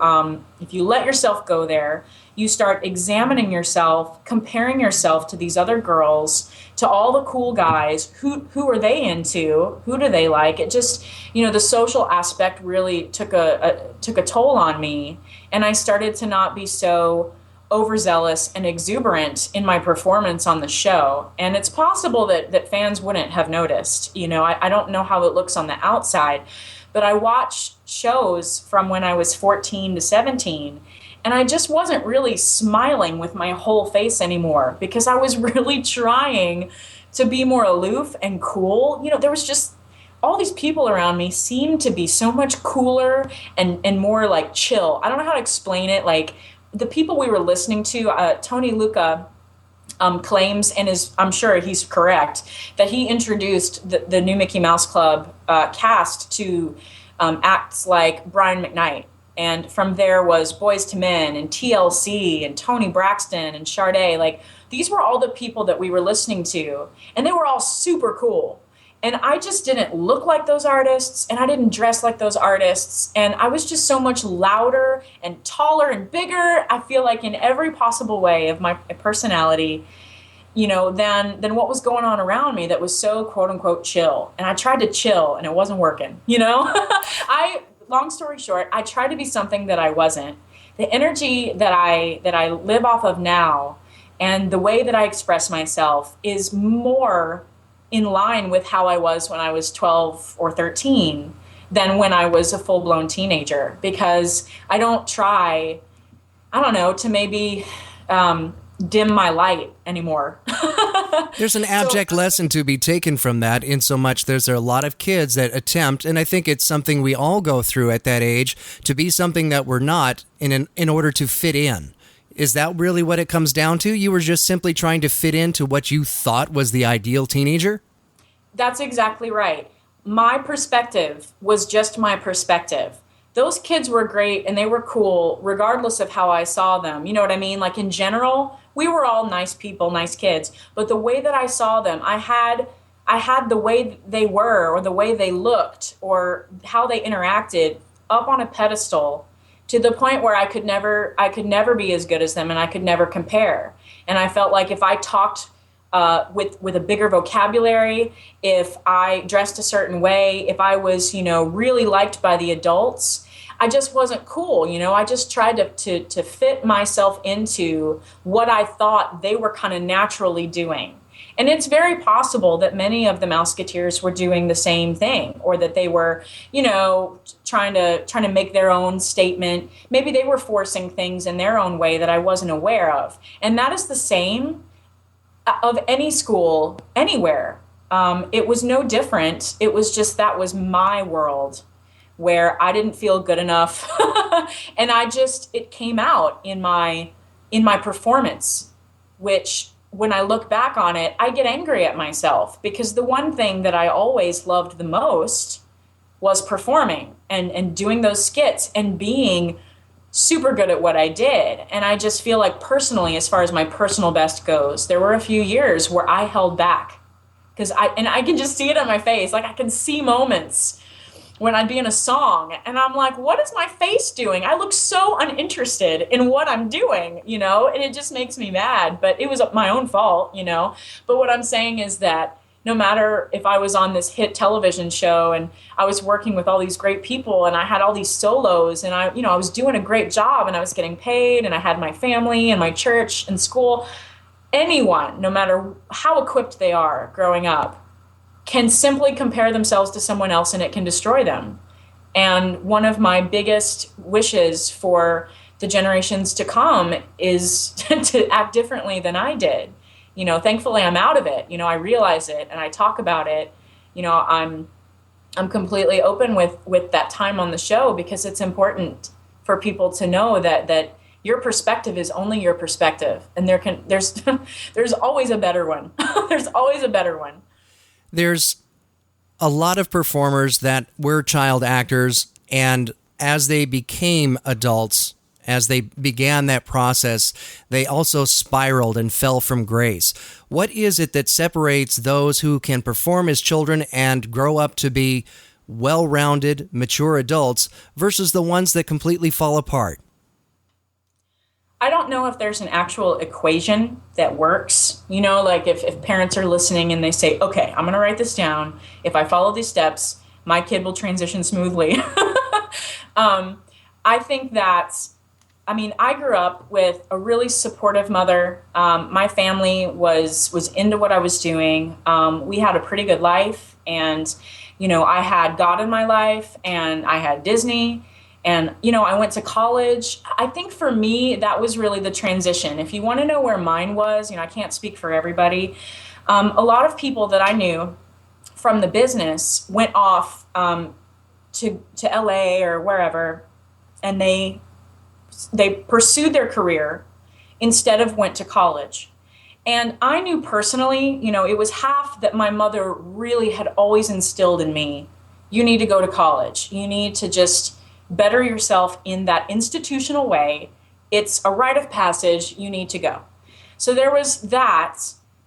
let yourself go there, you start examining yourself, comparing yourself to these other girls, to all the cool guys. Who are they into? Who do they like? It just, the social aspect really took a toll on me, and I started to not be so overzealous and exuberant in my performance on the show. And it's possible that fans wouldn't have noticed. I don't know how it looks on the outside, but I watched shows from when I was 14 to 17, and I just wasn't really smiling with my whole face anymore, because I was really trying to be more aloof and cool. There was just all these people around me seemed to be so much cooler and more like chill. I don't know how to explain it. Like, the people we were listening to, Tony Luca claims, and I'm sure he's correct, that he introduced the new Mickey Mouse Club cast to acts like Brian McKnight. And from there was Boyz II Men and TLC and Tony Braxton and Sade. Like, these were all the people that we were listening to, and they were all super cool. And I just didn't look like those artists, and I didn't dress like those artists. And I was just so much louder and taller and bigger, I feel like, in every possible way of my personality, than what was going on around me that was so quote unquote chill. And I tried to chill, and it wasn't working, Long story short, I tried to be something that I wasn't. The energy that I live off of now, and the way that I express myself, is more in line with how I was when I was 12 or 13 than when I was a full-blown teenager, because I don't try, to maybe dim my light anymore. There's an abject lesson to be taken from that, in so much there's a lot of kids that attempt, and I think it's something we all go through at that age, to be something that we're not in order to fit in. Is that really what it comes down to? You were just simply trying to fit into what you thought was the ideal teenager? That's exactly right. My perspective was just my perspective. Those kids were great and they were cool regardless of how I saw them. You know what I mean? Like, in general, we were all nice people, nice kids. But the way that I saw them, I had the way they were, or the way they looked, or how they interacted, up on a pedestal, to the point where I could never be as good as them, and I could never compare. And I felt like if I talked with a bigger vocabulary, if I dressed a certain way, if I was, really liked by the adults, I just wasn't cool. I just tried to fit myself into what I thought they were kind of naturally doing. And it's very possible that many of the Mouseketeers were doing the same thing, or that they were, trying to make their own statement. Maybe they were forcing things in their own way that I wasn't aware of. And that is the same of any school, anywhere. It was no different. It was just, that was my world, where I didn't feel good enough. And it came out in my performance, which, when I look back on it, I get angry at myself, because the one thing that I always loved the most was performing and doing those skits and being super good at what I did. And I just feel like, personally, as far as my personal best goes, there were a few years where I held back, because I can just see it on my face. Like, I can see moments when I'd be in a song and I'm like, what is my face doing? I look so uninterested in what I'm doing, and it just makes me mad. But it was my own fault, But what I'm saying is that no matter if I was on this hit television show and I was working with all these great people and I had all these solos and I was doing a great job and I was getting paid and I had my family and my church and school, anyone, no matter how equipped they are growing up, can simply compare themselves to someone else and it can destroy them. And one of my biggest wishes for the generations to come is to act differently than I did. Thankfully I'm out of it. I realize it and I talk about it. I'm completely open with that time on the show, because it's important for people to know that your perspective is only your perspective, and there's always a better one. There's always a better one. There's a lot of performers that were child actors, and as they became adults as they began that process, they also spiraled and fell from grace. What is it that separates those who can perform as children and grow up to be well-rounded, mature adults versus the ones that completely fall apart? I don't know if there's an actual equation that works. You know, like if parents are listening and they say, okay, I'm going to write this down. If I follow these steps, my kid will transition smoothly. I think that, I grew up with a really supportive mother. My family was into what I was doing. We had a pretty good life, and, I had God in my life, and I had Disney. And, I went to college. I think for me, that was really the transition. If you want to know where mine was, I can't speak for everybody. A lot of people that I knew from the business went off to LA or wherever, and they pursued their career instead of went to college. And I knew personally, it was half that my mother really had always instilled in me. You need to go to college. You need to just better yourself in that institutional way. It's a rite of passage. You need to go. So there was that,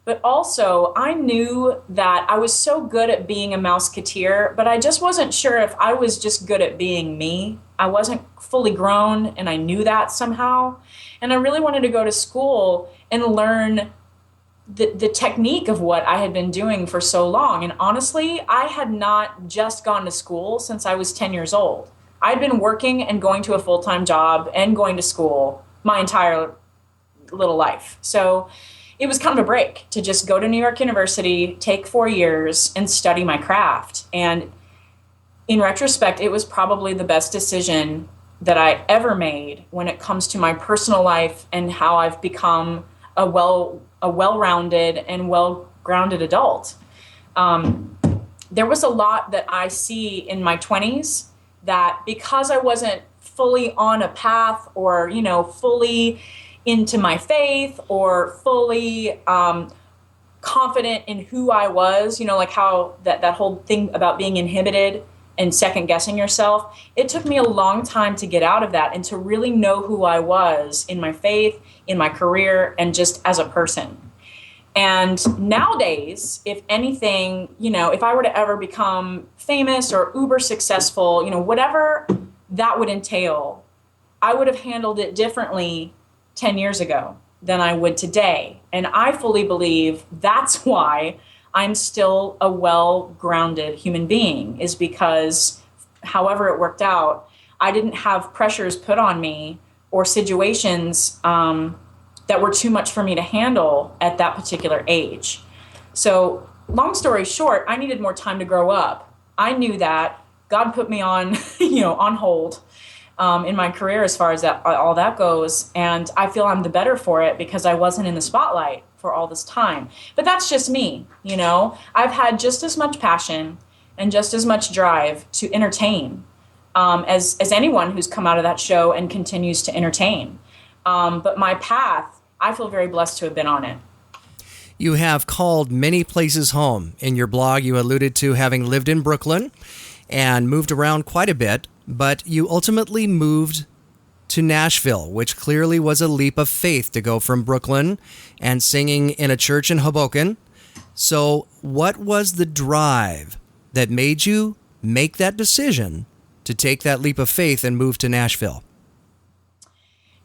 but also I knew that I was so good at being a Mouseketeer, but I just wasn't sure if I was just good at being me. I wasn't fully grown, and I knew that somehow. And I really wanted to go to school and learn the technique of what I had been doing for so long. And honestly, I had not just gone to school since I was 10 years old. I'd been working and going to a full-time job and going to school my entire little life. So it was kind of a break to just go to New York University, take 4 years, and study my craft. And in retrospect, it was probably the best decision that I ever made when it comes to my personal life and how I've become a well-rounded and well-grounded adult. There was a lot that I see in my 20s that because I wasn't fully on a path or, fully into my faith or fully confident in who I was, like how that whole thing about being inhibited and second guessing yourself, it took me a long time to get out of that and to really know who I was in my faith, in my career, and just as a person. And nowadays, if anything, if I were to ever become famous or uber successful, whatever that would entail, I would have handled it differently 10 years ago than I would today. And I fully believe that's why I'm still a well-grounded human being, is because however it worked out, I didn't have pressures put on me or situations that were too much for me to handle at that particular age. So long story short, I needed more time to grow up. I knew that. God put me on, on hold in my career as far as that all that goes. And I feel I'm the better for it because I wasn't in the spotlight for all this time. But that's just me, I've had just as much passion and just as much drive to entertain as anyone who's come out of that show and continues to entertain. But my path, I feel very blessed to have been on it. You have called many places home. In your blog, you alluded to having lived in Brooklyn and moved around quite a bit, but you ultimately moved to Nashville, which clearly was a leap of faith to go from Brooklyn and singing in a church in Hoboken. So what was the drive that made you make that decision to take that leap of faith and move to Nashville?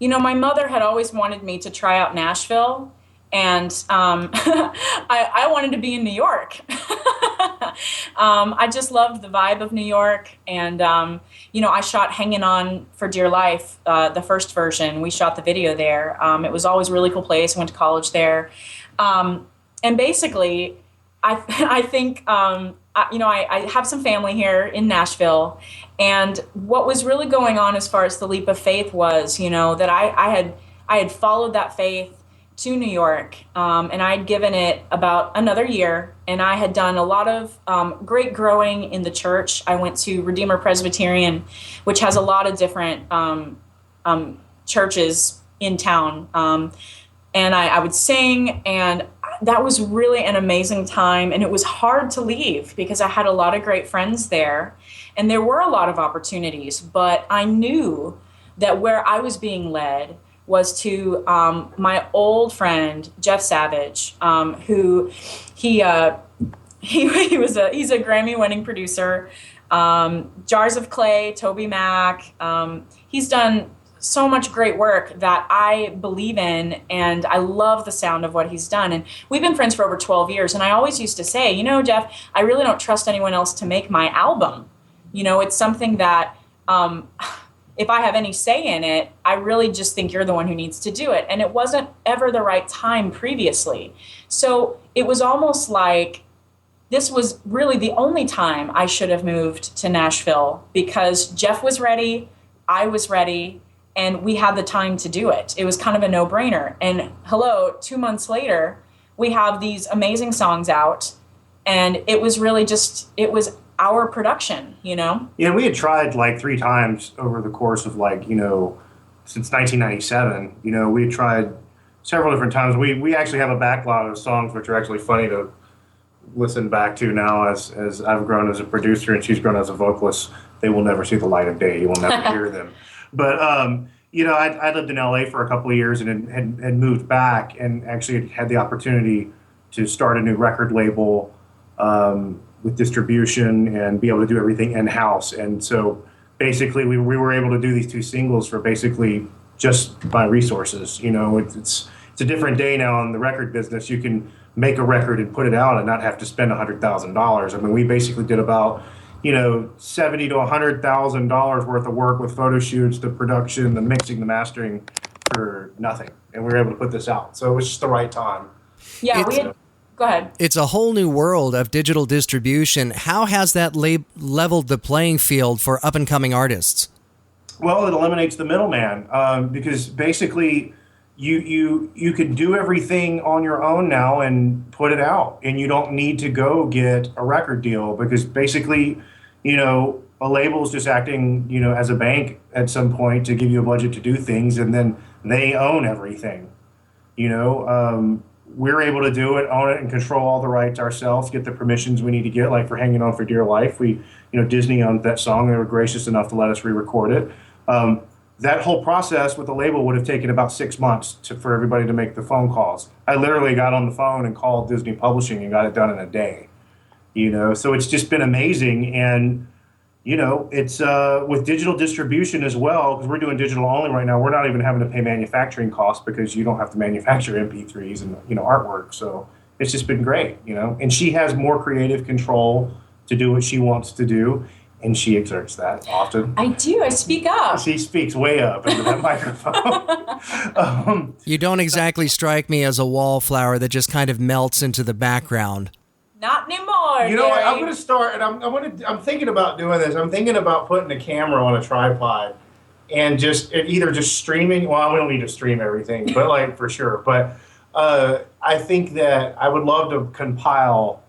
My mother had always wanted me to try out Nashville, and I wanted to be in New York. I just loved the vibe of New York, and, I shot Hanging On for Dear Life, the first version. We shot the video there. It was always a really cool place. I went to college there. And basically, I think, I have some family here in Nashville, and what was really going on as far as the leap of faith was, that I had followed that faith to New York, and I had given it about another year, and I had done a lot of great growing in the church. I went to Redeemer Presbyterian, which has a lot of different churches in town, and I would sing, and that was really an amazing time, and it was hard to leave because I had a lot of great friends there, and there were a lot of opportunities, but I knew that where I was being led was to my old friend Jeff Savage, who he's a Grammy-winning producer. Jars of Clay, Toby Mac. He's done so much great work that I believe in, and I love the sound of what he's done. And we've been friends for over 12 years, and I always used to say, you know, Jeff, I really don't trust anyone else to make my album. You know, it's something that if I have any say in it, I really just think you're the one who needs to do it. And it wasn't ever the right time previously. So it was almost like this was really the only time I should have moved to Nashville, because Jeff was ready, I was ready, and we had the time to do it. It was kind of a no-brainer. And 2 months later, we have these amazing songs out, and it was really just, it was our production, you know? Yeah, we had tried like 3 times over the course of since 1997. You know, we had tried several different times. We actually have a backlog of songs which are actually funny to listen back to now as I've grown as a producer and she's grown as a vocalist. They will never see the light of day. You will never hear them. But, you know, I lived in LA for a couple of years and had moved back and actually had the opportunity to start a new record label with distribution and be able to do everything in-house. And so basically we were able to do these 2 singles for basically just by resources. You know, it's a different day now in the record business. You can make a record and put it out and not have to spend $100,000. I mean, we basically did about, you know, $70,000 to $100,000 worth of work with photo shoots, the production, the mixing, the mastering for nothing. And we were able to put this out. So it was just the right time. Yeah, go ahead. It's a whole new world of digital distribution. How has that leveled the playing field for up-and-coming artists? Well, it eliminates the middleman because basically you can do everything on your own now and put it out, and you don't need to go get a record deal because basically, you know, a label is just acting, you know, as a bank at some point to give you a budget to do things, and then they own everything. You know, we're able to do it, own it, and control all the rights ourselves, get the permissions we need to get, like for Hanging On for Dear Life. Disney owned that song. They were gracious enough to let us re-record it. That whole process with the label would have taken about 6 months for everybody to make the phone calls. I literally got on the phone and called Disney Publishing and got it done in a day. You know, so it's just been amazing. And, you know, it's with digital distribution as well, because we're doing digital only right now. We're not even having to pay manufacturing costs because you don't have to manufacture MP3s and, you know, artwork. So it's just been great, you know. And she has more creative control to do what she wants to do. And she exerts that often. I do. I speak up. She speaks way up into that microphone. You don't exactly strike me as a wallflower that just kind of melts into the background. Not anymore. You know what? I'm going to start, and I'm thinking about doing this. I'm thinking about putting a camera on a tripod and either just streaming. Well, we don't need to stream everything, but like for sure. But I think that I would love to compile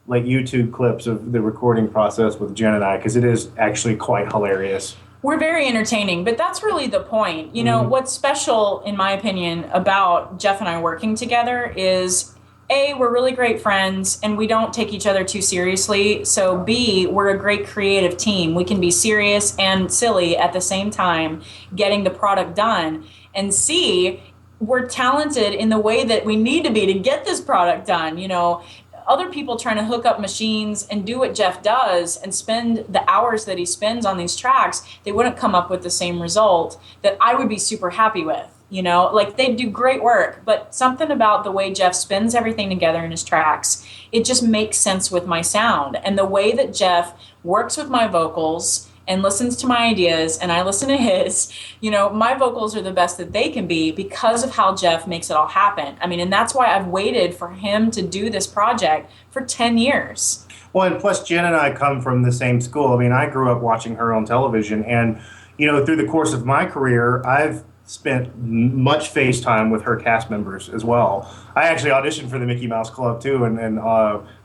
like YouTube clips of the recording process with Jen and I, because it is actually quite hilarious. We're very entertaining, but that's really the point. You know, what's special, in my opinion, about Jeff and I working together is, A, we're really great friends, and we don't take each other too seriously. So, B, we're a great creative team. We can be serious and silly at the same time, getting the product done. And C, we're talented in the way that we need to be to get this product done. You know, other people trying to hook up machines and do what Jeff does and spend the hours that he spends on these tracks, they wouldn't come up with the same result that I would be super happy with. You know, like they do great work, but something about the way Jeff spins everything together in his tracks, it just makes sense with my sound. And the way that Jeff works with my vocals and listens to my ideas and I listen to his, you know, my vocals are the best that they can be because of how Jeff makes it all happen. I mean, and that's why I've waited for him to do this project for 10 years. Well, and plus Jen and I come from the same school. I mean, I grew up watching her on television, and, you know, through the course of my career, I've spent much face time with her cast members as well. I actually auditioned for the Mickey Mouse Club too, and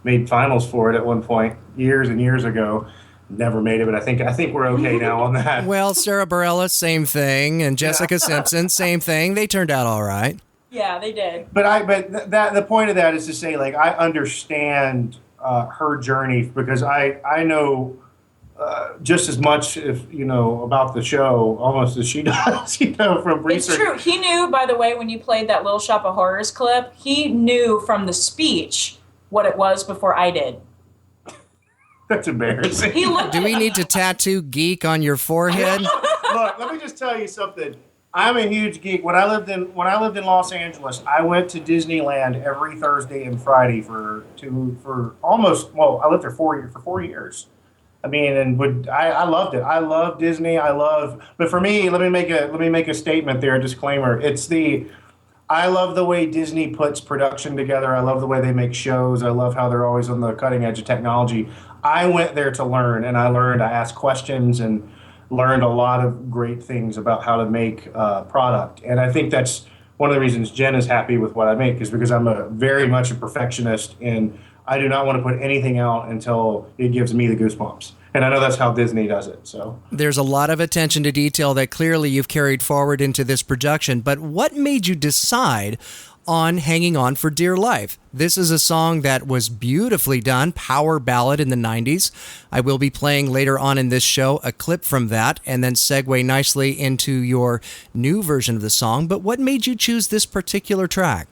made finals for it at one point years and years ago. Never made it, but I think we're okay now on that. Well, Sarah Bareilles, same thing, and Jessica Simpson, same thing. They turned out all right. Yeah, they did. But the point of that is to say, like, I understand her journey because I know just as much, if about the show, almost as she does, from research. It's true. He knew, by the way, when you played that Little Shop of Horrors clip, he knew from the speech what it was before I did. That's embarrassing. Do we need to tattoo geek on your forehead? Look, let me just tell you something. I'm a huge geek. When I lived in Los Angeles, I went to Disneyland every Thursday and Friday I lived there for 4 years. I mean, I loved it. I love Disney. But for me, let me make a statement there, a disclaimer. I love the way Disney puts production together. I love the way they make shows. I love how they're always on the cutting edge of technology. I went there to learn, and I asked questions and learned a lot of great things about how to make product. And I think that's one of the reasons Jen is happy with what I make, is because I'm very much a perfectionist, and I do not want to put anything out until it gives me the goosebumps. And I know that's how Disney does it. So there's a lot of attention to detail that clearly you've carried forward into this production. But what made you decide on Hanging On for Dear Life? This is a song that was beautifully done, power ballad in the 90s. I will be playing later on in this show a clip from that and then segue nicely into your new version of the song. But what made you choose this particular track?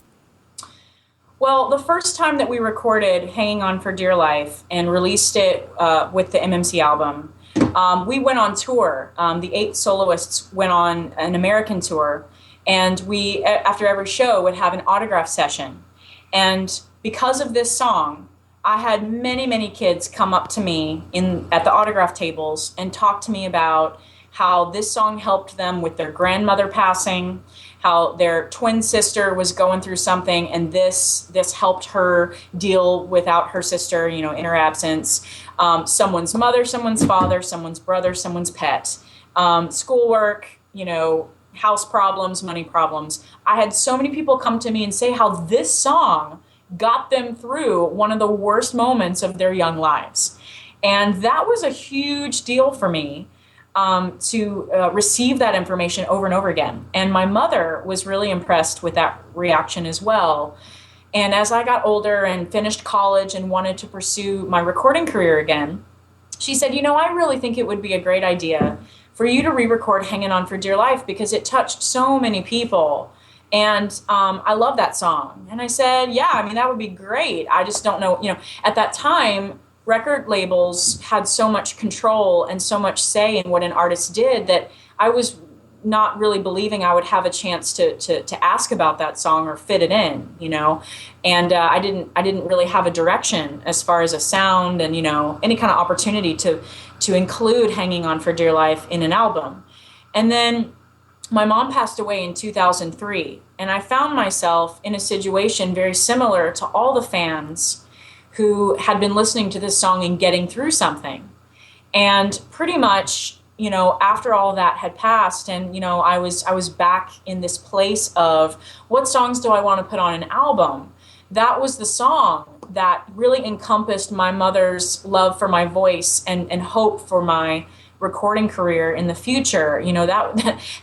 Well, the first time that we recorded Hanging On for Dear Life and released it with the MMC album, we went on tour. The 8 soloists went on an American tour, and we, after every show, would have an autograph session. And because of this song, I had many, many kids come up to me at the autograph tables and talk to me about how this song helped them with their grandmother passing, how their twin sister was going through something, and this helped her deal without her sister, in her absence. Someone's mother, someone's father, someone's brother, someone's pet, schoolwork, house problems, money problems. I had so many people come to me and say how this song got them through one of the worst moments of their young lives. And that was a huge deal for me. To receive that information over and over again. And my mother was really impressed with that reaction as well. And as I got older and finished college and wanted to pursue my recording career again, she said, I really think it would be a great idea for you to re-record Hanging On for Dear Life, because it touched so many people. And I love that song. And I said, yeah, that would be great. I just don't know, at that time, record labels had so much control and so much say in what an artist did that I was not really believing I would have a chance to ask about that song or fit it in, and I didn't really have a direction as far as a sound and any kind of opportunity to include Hanging On for Dear Life in an album. And then my mom passed away in 2003, and I found myself in a situation very similar to all the fans who had been listening to this song and getting through something. And pretty much, after all that had passed and, I was back in this place of what songs do I want to put on an album? That was the song that really encompassed my mother's love for my voice and hope for my recording career in the future.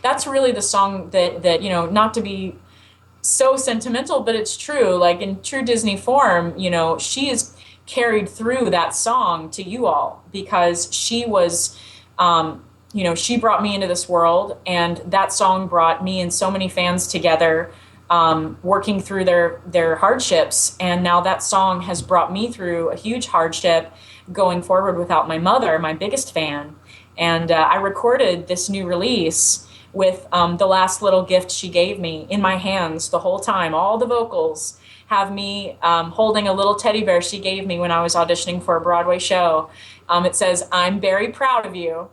That's really the song that not to be so sentimental, but it's true. Like in true Disney form, she is carried through that song to you all because she was, she brought me into this world, and that song brought me and so many fans together, working through their hardships. And now that song has brought me through a huge hardship going forward without my mother, my biggest fan. And I recorded this new release with the last little gift she gave me in my hands the whole time. All the vocals have me holding a little teddy bear she gave me when I was auditioning for a Broadway show. It says, "I'm very proud of you."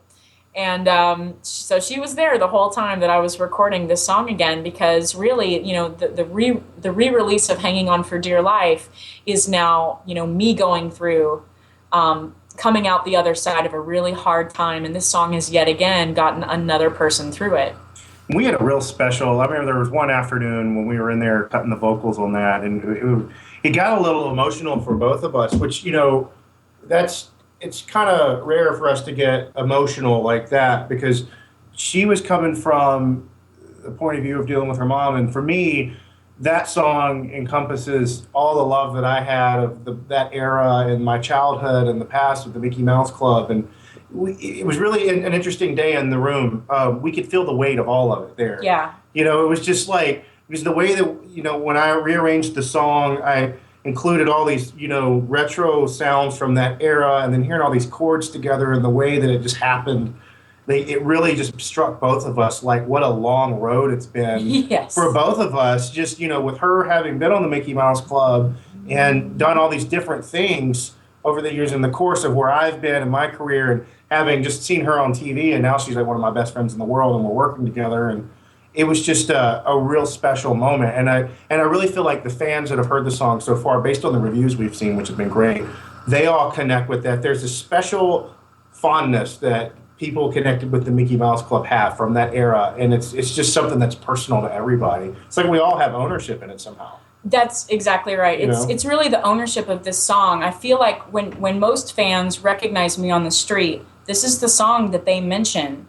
And so she was there the whole time that I was recording this song again, because really, the re-release of Hanging On for Dear Life is now, me going through coming out the other side of a really hard time, and this song has yet again gotten another person through it. We had a real special, I remember there was one afternoon when we were in there cutting the vocals on that, and it got a little emotional for both of us, which, it's kind of rare for us to get emotional like that, because she was coming from the point of view of dealing with her mom, and for me, that song encompasses all the love that I had of that era in my childhood and the past with the Mickey Mouse Club. And it was really an interesting day in the room. We could feel the weight of all of it there. Yeah. You know, it was just like, because the way that, you know, when I rearranged the song, I included all these, you know, retro sounds from that era, and then hearing all these chords together and the way that it just happened, it really just struck both of us like what a long road it's been Yes. for both of us. Just, you know, with her having been on the Mickey Mouse Club and done all these different things over the years in the course of where I've been in my career, and having just seen her on TV, and now she's like one of my best friends in the world, and we're working together, and it was just a real special moment. And I really feel like the fans that have heard the song so far, based on the reviews we've seen, which have been great, they all connect with that. There's a special fondness that people connected with the Mickey Mouse Club have from that era, and it's just something that's personal to everybody. It's like we all have ownership in it somehow. That's exactly right. You know? It's really the ownership of this song. I feel like when most fans recognize me on the street, this is the song that they mention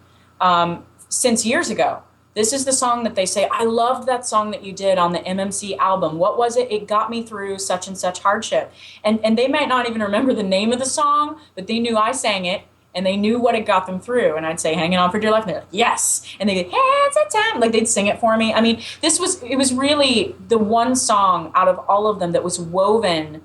since years ago. This is the song that they say, I loved that song that you did on the MMC album. What was it? It got me through such and such hardship. And they might not even remember the name of the song, but they knew I sang it, and they knew what it got them through. And I'd say, Hanging On for Dear Life. And they're like, yes. And they'd go, Hands at time. Like, they'd sing it for me. I mean, it was really the one song out of all of them that was woven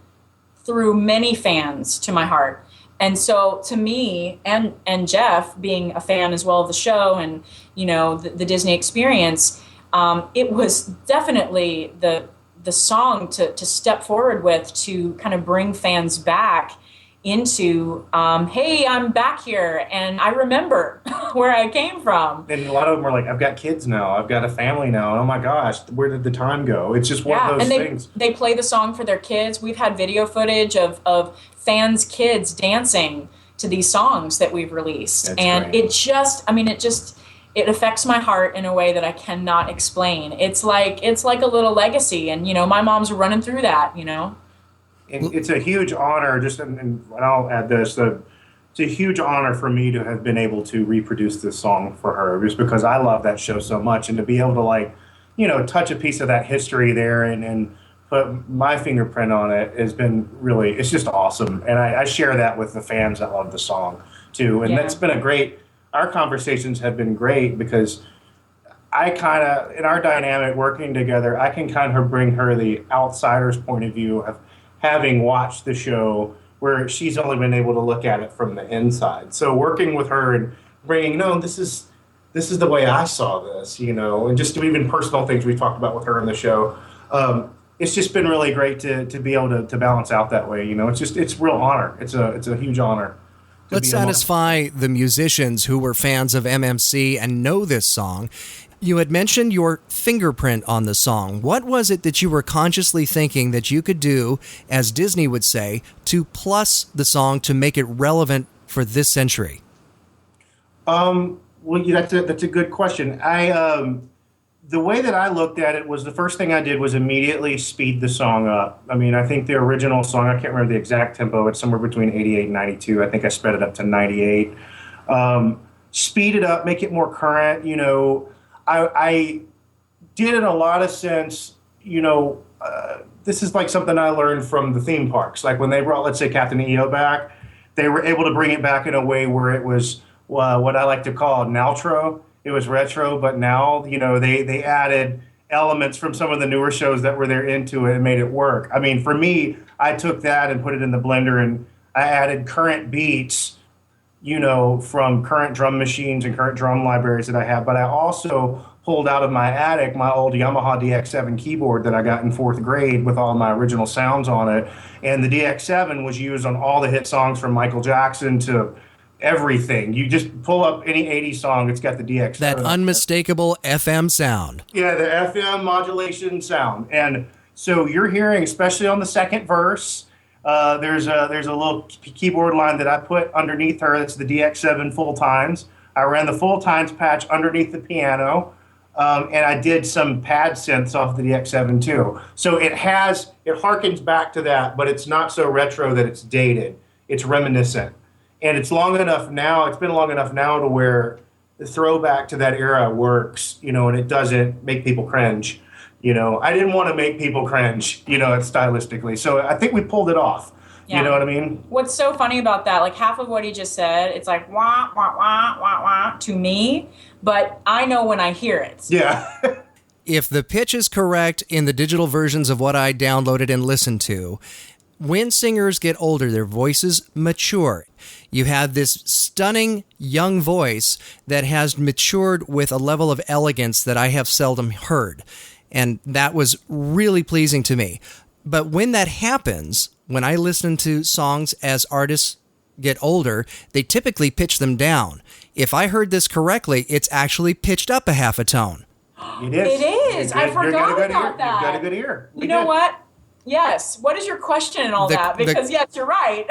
through many fans to my heart. And so to me, and Jeff, being a fan as well of the show and, you know, the Disney experience, it was definitely the song to step forward with, to kind of bring fans back into, hey, I'm back here and I remember where I came from. And a lot of them were like, I've got kids now, I've got a family now, oh my gosh, where did the time go? It's just one of those things. They play the song for their kids. We've had video footage of fans' kids dancing to these songs that we've released. That's and great. It affects my heart in a way that I cannot explain. It's like a little legacy, and, you know, my mom's running through that, you know. And it's a huge honor, and I'll add this, it's a huge honor for me to have been able to reproduce this song for her, just because I love that show so much, and to be able to, like, you know, touch a piece of that history there and put my fingerprint on it has been really, it's just awesome. And I share that with the fans that love the song too. And that's been our conversations have been great, because I kind of, in our dynamic working together, I can kind of bring her the outsider's point of view of having watched the show, where she's only been able to look at it from the inside. So working with her and bringing, no, this is the way I saw this, you know, and just even personal things we talked about with her in the show. It's just been really great to be able to balance out that way, you know. It's real honor. It's a huge honor. Let's satisfy the musicians who were fans of MMC and know this song. You had mentioned your fingerprint on the song. What was it that you were consciously thinking that you could do, as Disney would say, to plus the song to make it relevant for this century? Well, that's a good question. The way that I looked at it was, the first thing I did was immediately speed the song up. I mean, I think the original song, I can't remember the exact tempo, it's somewhere between 88 and 92. I think I sped it up to 98. Speed it up, make it more current, you know. I did in a lot of sense, you know, this is like something I learned from the theme parks. Like when they brought, let's say, Captain EO back, they were able to bring it back in a way where it was what I like to call an outro. It was retro, but now, you know, they added elements from some of the newer shows that were there into it and made it work. I mean, for me, I took that and put it in the blender, and I added current beats, you know, from current drum machines and current drum libraries that I have. But I also pulled out of my attic my old Yamaha DX7 keyboard that I got in 4th grade with all my original sounds on it. And the DX7 was used on all the hit songs from Michael Jackson to everything. You just pull up any 80s song, it's got the DX7. That unmistakable FM sound. Yeah, the FM modulation sound. And so you're hearing, especially on the second verse, there's a little keyboard line that I put underneath her. That's the DX7 full times. I ran the full times patch underneath the piano, and I did some pad synths off the DX7 too. So it harkens back to that, but it's not so retro that it's dated. It's reminiscent. And it's long enough now, it's been long enough now to where the throwback to that era works, you know, and it doesn't make people cringe. You know, I didn't want to make people cringe, you know, stylistically. So I think we pulled it off. You know what I mean? What's so funny about that, like half of what he just said, it's like wah, wah, wah, wah, wah to me, but I know when I hear it. Yeah. If the pitch is correct in the digital versions of what I downloaded and listened to, when singers get older, their voices mature. You have this stunning young voice that has matured with a level of elegance that I have seldom heard. And that was really pleasing to me. But when that happens, when I listen to songs as artists get older, they typically pitch them down. If I heard this correctly, it's actually pitched up a half a tone. It is. It is. I forgot about that. You've got a good ear. You know what? Yes. What is your question and all that? Because yes, you're right.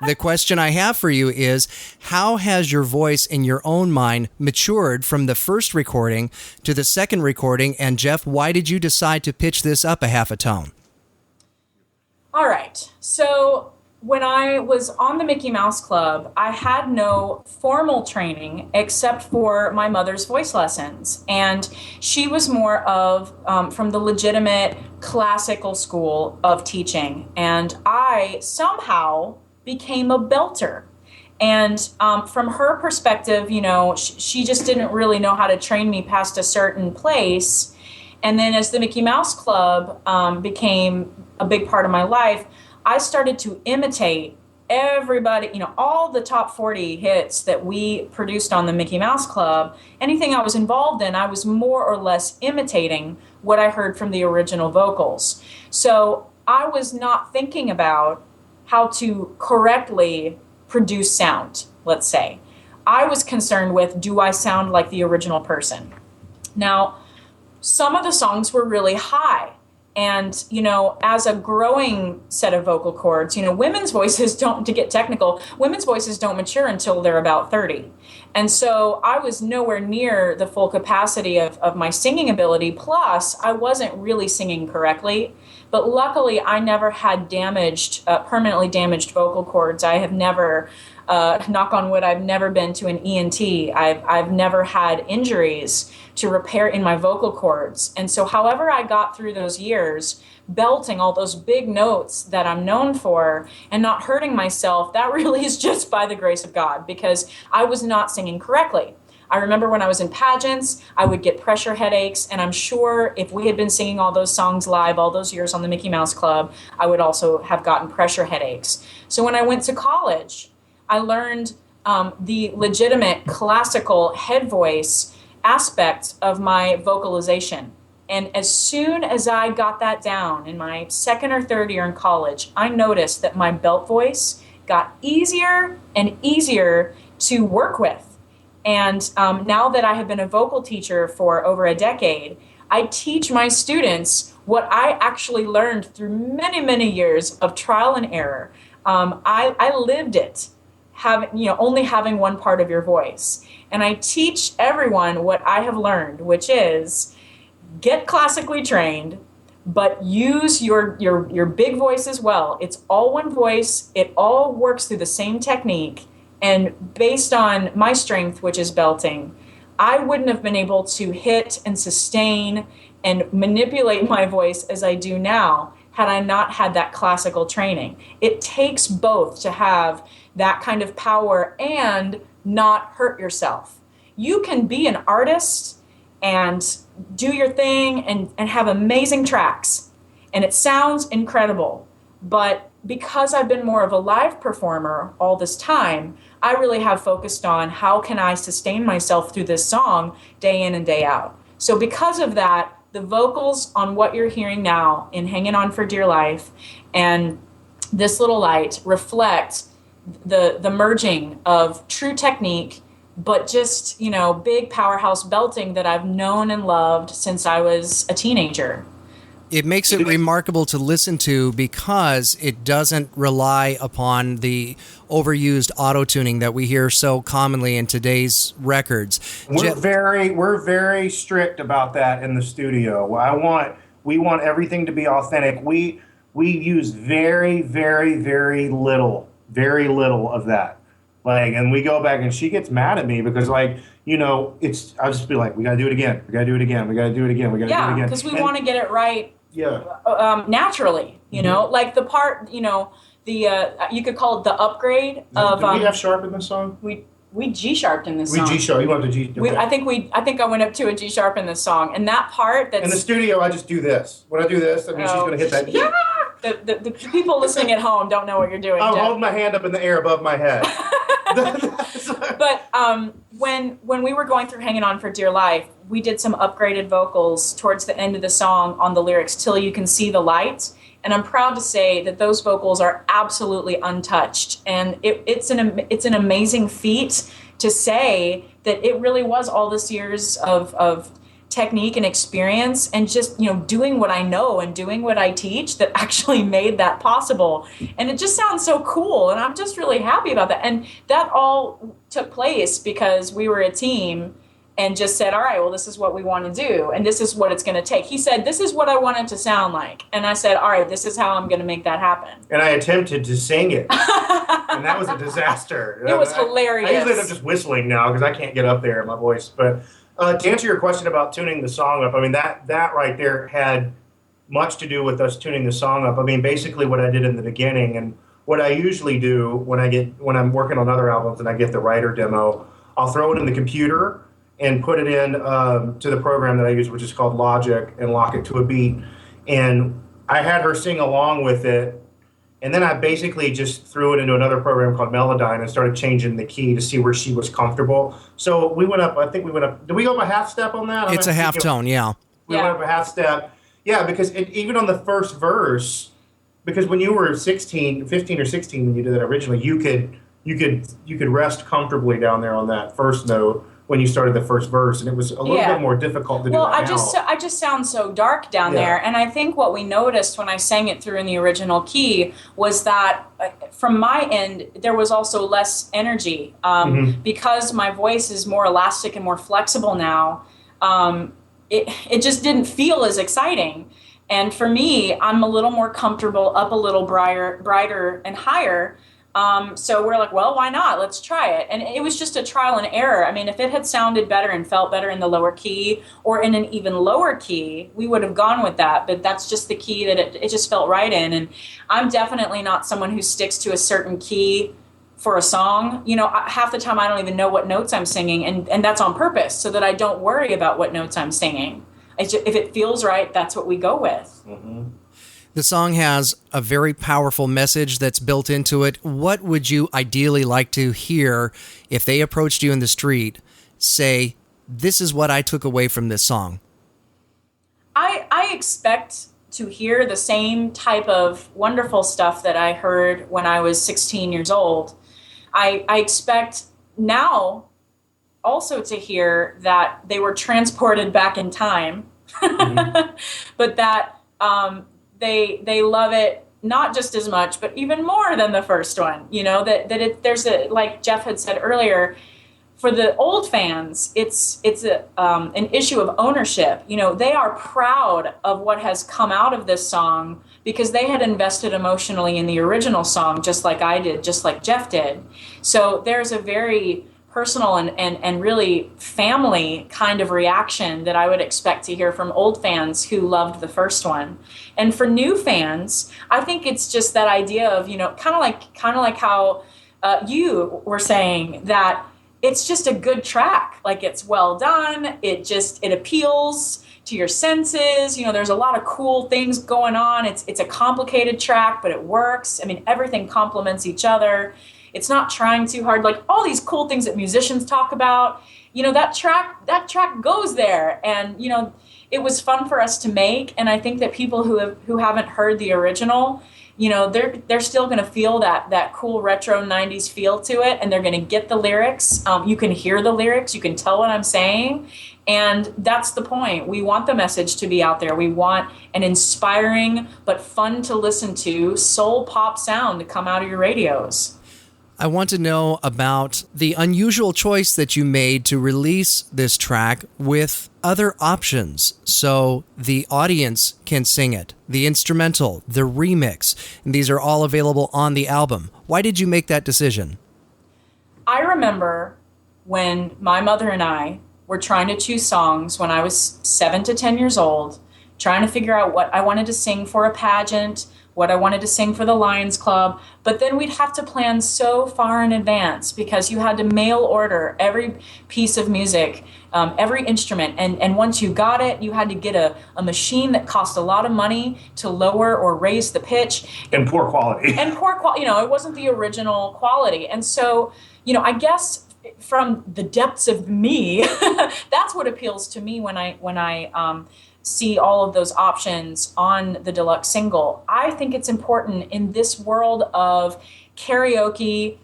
The question I have for you is, how has your voice in your own mind matured from the first recording to the second recording? And Jeff, why did you decide to pitch this up a half a tone? All right. So when I was on the Mickey Mouse Club, I had no formal training except for my mother's voice lessons. And she was more of from the legitimate classical school of teaching. And I somehow became a belter. And from her perspective, you know, she just didn't really know how to train me past a certain place. And then as the Mickey Mouse Club became a big part of my life, I started to imitate everybody, you know, all the top 40 hits that we produced on the Mickey Mouse Club. Anything I was involved in, I was more or less imitating what I heard from the original vocals. So I was not thinking about how to correctly produce sound, let's say. I was concerned with, do I sound like the original person? Now, some of the songs were really high. And, you know, as a growing set of vocal cords, you know, women's voices don't, to get technical, women's voices don't mature until they're about 30. And so I was nowhere near the full capacity of my singing ability. Plus, I wasn't really singing correctly. But luckily, I never had permanently damaged vocal cords. I have never, knock on wood, I've never been to an ENT. I've never had injuries to repair in my vocal cords. And so however I got through those years, belting all those big notes that I'm known for and not hurting myself, that really is just by the grace of God, because I was not singing correctly. I remember when I was in pageants, I would get pressure headaches, and I'm sure if we had been singing all those songs live all those years on the Mickey Mouse Club, I would also have gotten pressure headaches. So when I went to college, I learned the legitimate classical head voice aspect of my vocalization. And as soon as I got that down in my second or third year in college, I noticed that my belt voice got easier and easier to work with. And now that I have been a vocal teacher for over a decade, I teach my students what I actually learned through many, many years of trial and error. I lived it, only having one part of your voice. And I teach everyone what I have learned, which is get classically trained, but use your big voice as well. It's all one voice. It all works through the same technique. And based on my strength, which is belting, I wouldn't have been able to hit and sustain and manipulate my voice as I do now had I not had that classical training. It takes both to have that kind of power and not hurt yourself. You can be an artist and do your thing and have amazing tracks, and it sounds incredible. But because I've been more of a live performer all this time, I really have focused on how can I sustain myself through this song day in and day out. So because of that, the vocals on what you're hearing now in Hanging On for Dear Life and This Little Light reflect the merging of true technique, but just, big powerhouse belting that I've known and loved since I was a teenager. It makes it remarkable to listen to because it doesn't rely upon the overused auto-tuning that we hear so commonly in today's records. We're very strict about that in the studio. We want everything to be authentic. We use very, very, very little of that. And we go back and she gets mad at me because I'll just be like, we got to do it again. We got to do it again. We got to do it again. We got to do it again. Because we want to get it right. Yeah. Naturally, like the part, you could call it the upgrade of. Did we have sharp in this song? We G sharped in this song. We G sharp. You want the G? Okay. I think I went up to a G sharp in this song, and that part that's in the studio. I just do this. When I do this, that means she's going to hit that. Yeah. The people listening at home don't know what you're doing. I'll Jeff. hold my hand up in the air above my head. But when we were going through Hanging On for Dear Life, we did some upgraded vocals towards the end of the song on the lyrics, Till You Can See the Light. And I'm proud to say that those vocals are absolutely untouched. And it's an amazing feat to say that it really was all this years of technique and experience and just, doing what I know and doing what I teach that actually made that possible. And it just sounds so cool. And I'm just really happy about that. And that all took place because we were a team and just said, all right, well, this is what we want to do. And this is what it's going to take. He said, this is what I want it to sound like. And I said, all right, this is how I'm going to make that happen. And I attempted to sing it. And that was a disaster. It was hilarious. I usually end up just whistling now because I can't get up there in my voice. But to answer your question about tuning the song up, I mean, that right there had much to do with us tuning the song up. I mean, basically what I did in the beginning and what I usually do when I'm working on other albums and I get the writer demo, I'll throw it in the computer and put it in to the program that I use, which is called Logic, and lock it to a beat. And I had her sing along with it. And then I basically just threw it into another program called Melodyne and started changing the key to see where she was comfortable. So we went up, did we go up a half step on that? It's a half tone, yeah. We went up a half step. Yeah, because even on the first verse, because when you were 15 or 16 when you did that originally, you could rest comfortably down there on that first note when you started the first verse, and it was a little bit more difficult to do that now. I just sound so dark down there, and I think what we noticed when I sang it through in the original key was that from my end, there was also less energy. Because my voice is more elastic and more flexible now, it just didn't feel as exciting. And for me, I'm a little more comfortable up a little brighter and higher. So we're like, well, why not? Let's try it. And it was just a trial and error. I mean, if it had sounded better and felt better in the lower key or in an even lower key, we would have gone with that. But that's just the key that it just felt right in. And I'm definitely not someone who sticks to a certain key for a song. Half the time I don't even know what notes I'm singing. And that's on purpose so that I don't worry about what notes I'm singing. If it feels right, that's what we go with. Mm-hmm. The song has a very powerful message that's built into it. What would you ideally like to hear if they approached you in the street, say, this is what I took away from this song? I expect to hear the same type of wonderful stuff that I heard when I was 16 years old. I expect now also to hear that they were transported back in time, but that they love it not just as much, but even more than the first one. There's like Jeff had said earlier, for the old fans, it's an issue of ownership. They are proud of what has come out of this song because they had invested emotionally in the original song, just like I did, just like Jeff did. So there's a very personal and really family kind of reaction that I would expect to hear from old fans who loved the first one. And for new fans, I think it's just that idea of, kind of like how you were saying that it's just a good track. Like, it's well done. It appeals to your senses. There's a lot of cool things going on. It's a complicated track, but it works. I mean, everything complements each other. It's not trying too hard. Like all these cool things that musicians talk about, that track goes there. And, it was fun for us to make. And I think that people who haven't heard the original, they're still going to feel that cool retro 90s feel to it. And they're going to get the lyrics. You can hear the lyrics. You can tell what I'm saying. And that's the point. We want the message to be out there. We want an inspiring but fun to listen to soul pop sound to come out of your radios. I want to know about the unusual choice that you made to release this track with other options so the audience can sing it, the instrumental, the remix, and these are all available on the album. Why did you make that decision? I remember when my mother and I were trying to choose songs when I was 7 to 10 years old, trying to figure out what I wanted to sing for a pageant, what I wanted to sing for the Lions Club. But then we'd have to plan so far in advance because you had to mail order every piece of music, every instrument. And once you got it, you had to get a machine that cost a lot of money to lower or raise the pitch. And poor quality. And poor quality, it wasn't the original quality. And so, I guess from the depths of me, that's what appeals to me when I see all of those options on the deluxe single. I think it's important in this world of karaoke,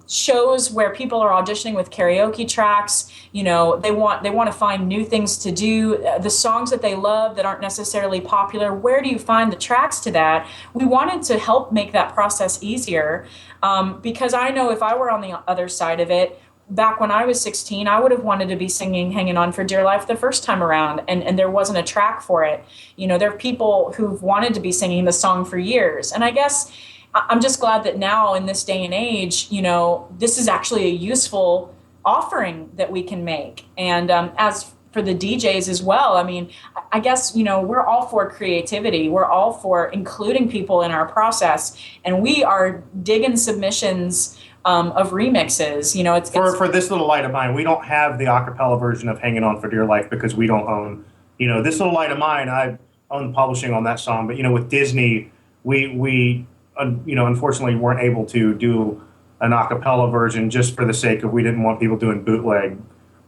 shows where people are auditioning with karaoke tracks. They want to find new things to do. The songs that they love that aren't necessarily popular, where do you find the tracks to that? We wanted to help make that process easier, because I know if I were on the other side of it, back when I was 16, I would have wanted to be singing Hanging On for Dear Life the first time around, and there wasn't a track for it. There are people who've wanted to be singing the song for years. And I guess I'm just glad that now in this day and age, this is actually a useful offering that we can make. And as for the DJs as well, I guess, we're all for creativity. We're all for including people in our process. And we are digging submissions of remixes. It's for This Little Light of Mine, we don't have the a cappella version of Hanging On for Dear Life because we don't own, This Little Light of Mine, I own the publishing on that song. But, with Disney, we unfortunately weren't able to do an a cappella version just for the sake of we didn't want people doing bootleg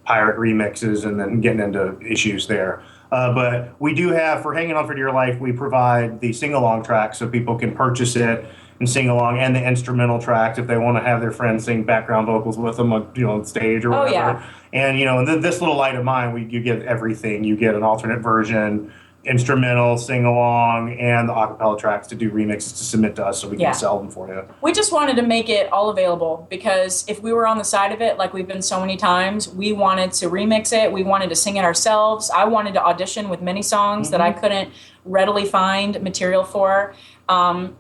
pirate remixes and then getting into issues there. But we do have, for Hanging On for Dear Life, we provide the sing-along track so people can purchase it and sing along, and the instrumental tracks if they want to have their friends sing background vocals with them on stage or whatever. Yeah. And This Little Light of Mine, you get everything. You get an alternate version, instrumental, sing along, and the acapella tracks to do remixes to submit to us so we can sell them for you. We just wanted to make it all available because if we were on the side of it, like we've been so many times, we wanted to remix it. We wanted to sing it ourselves. I wanted to audition with many songs that I couldn't readily find material for. So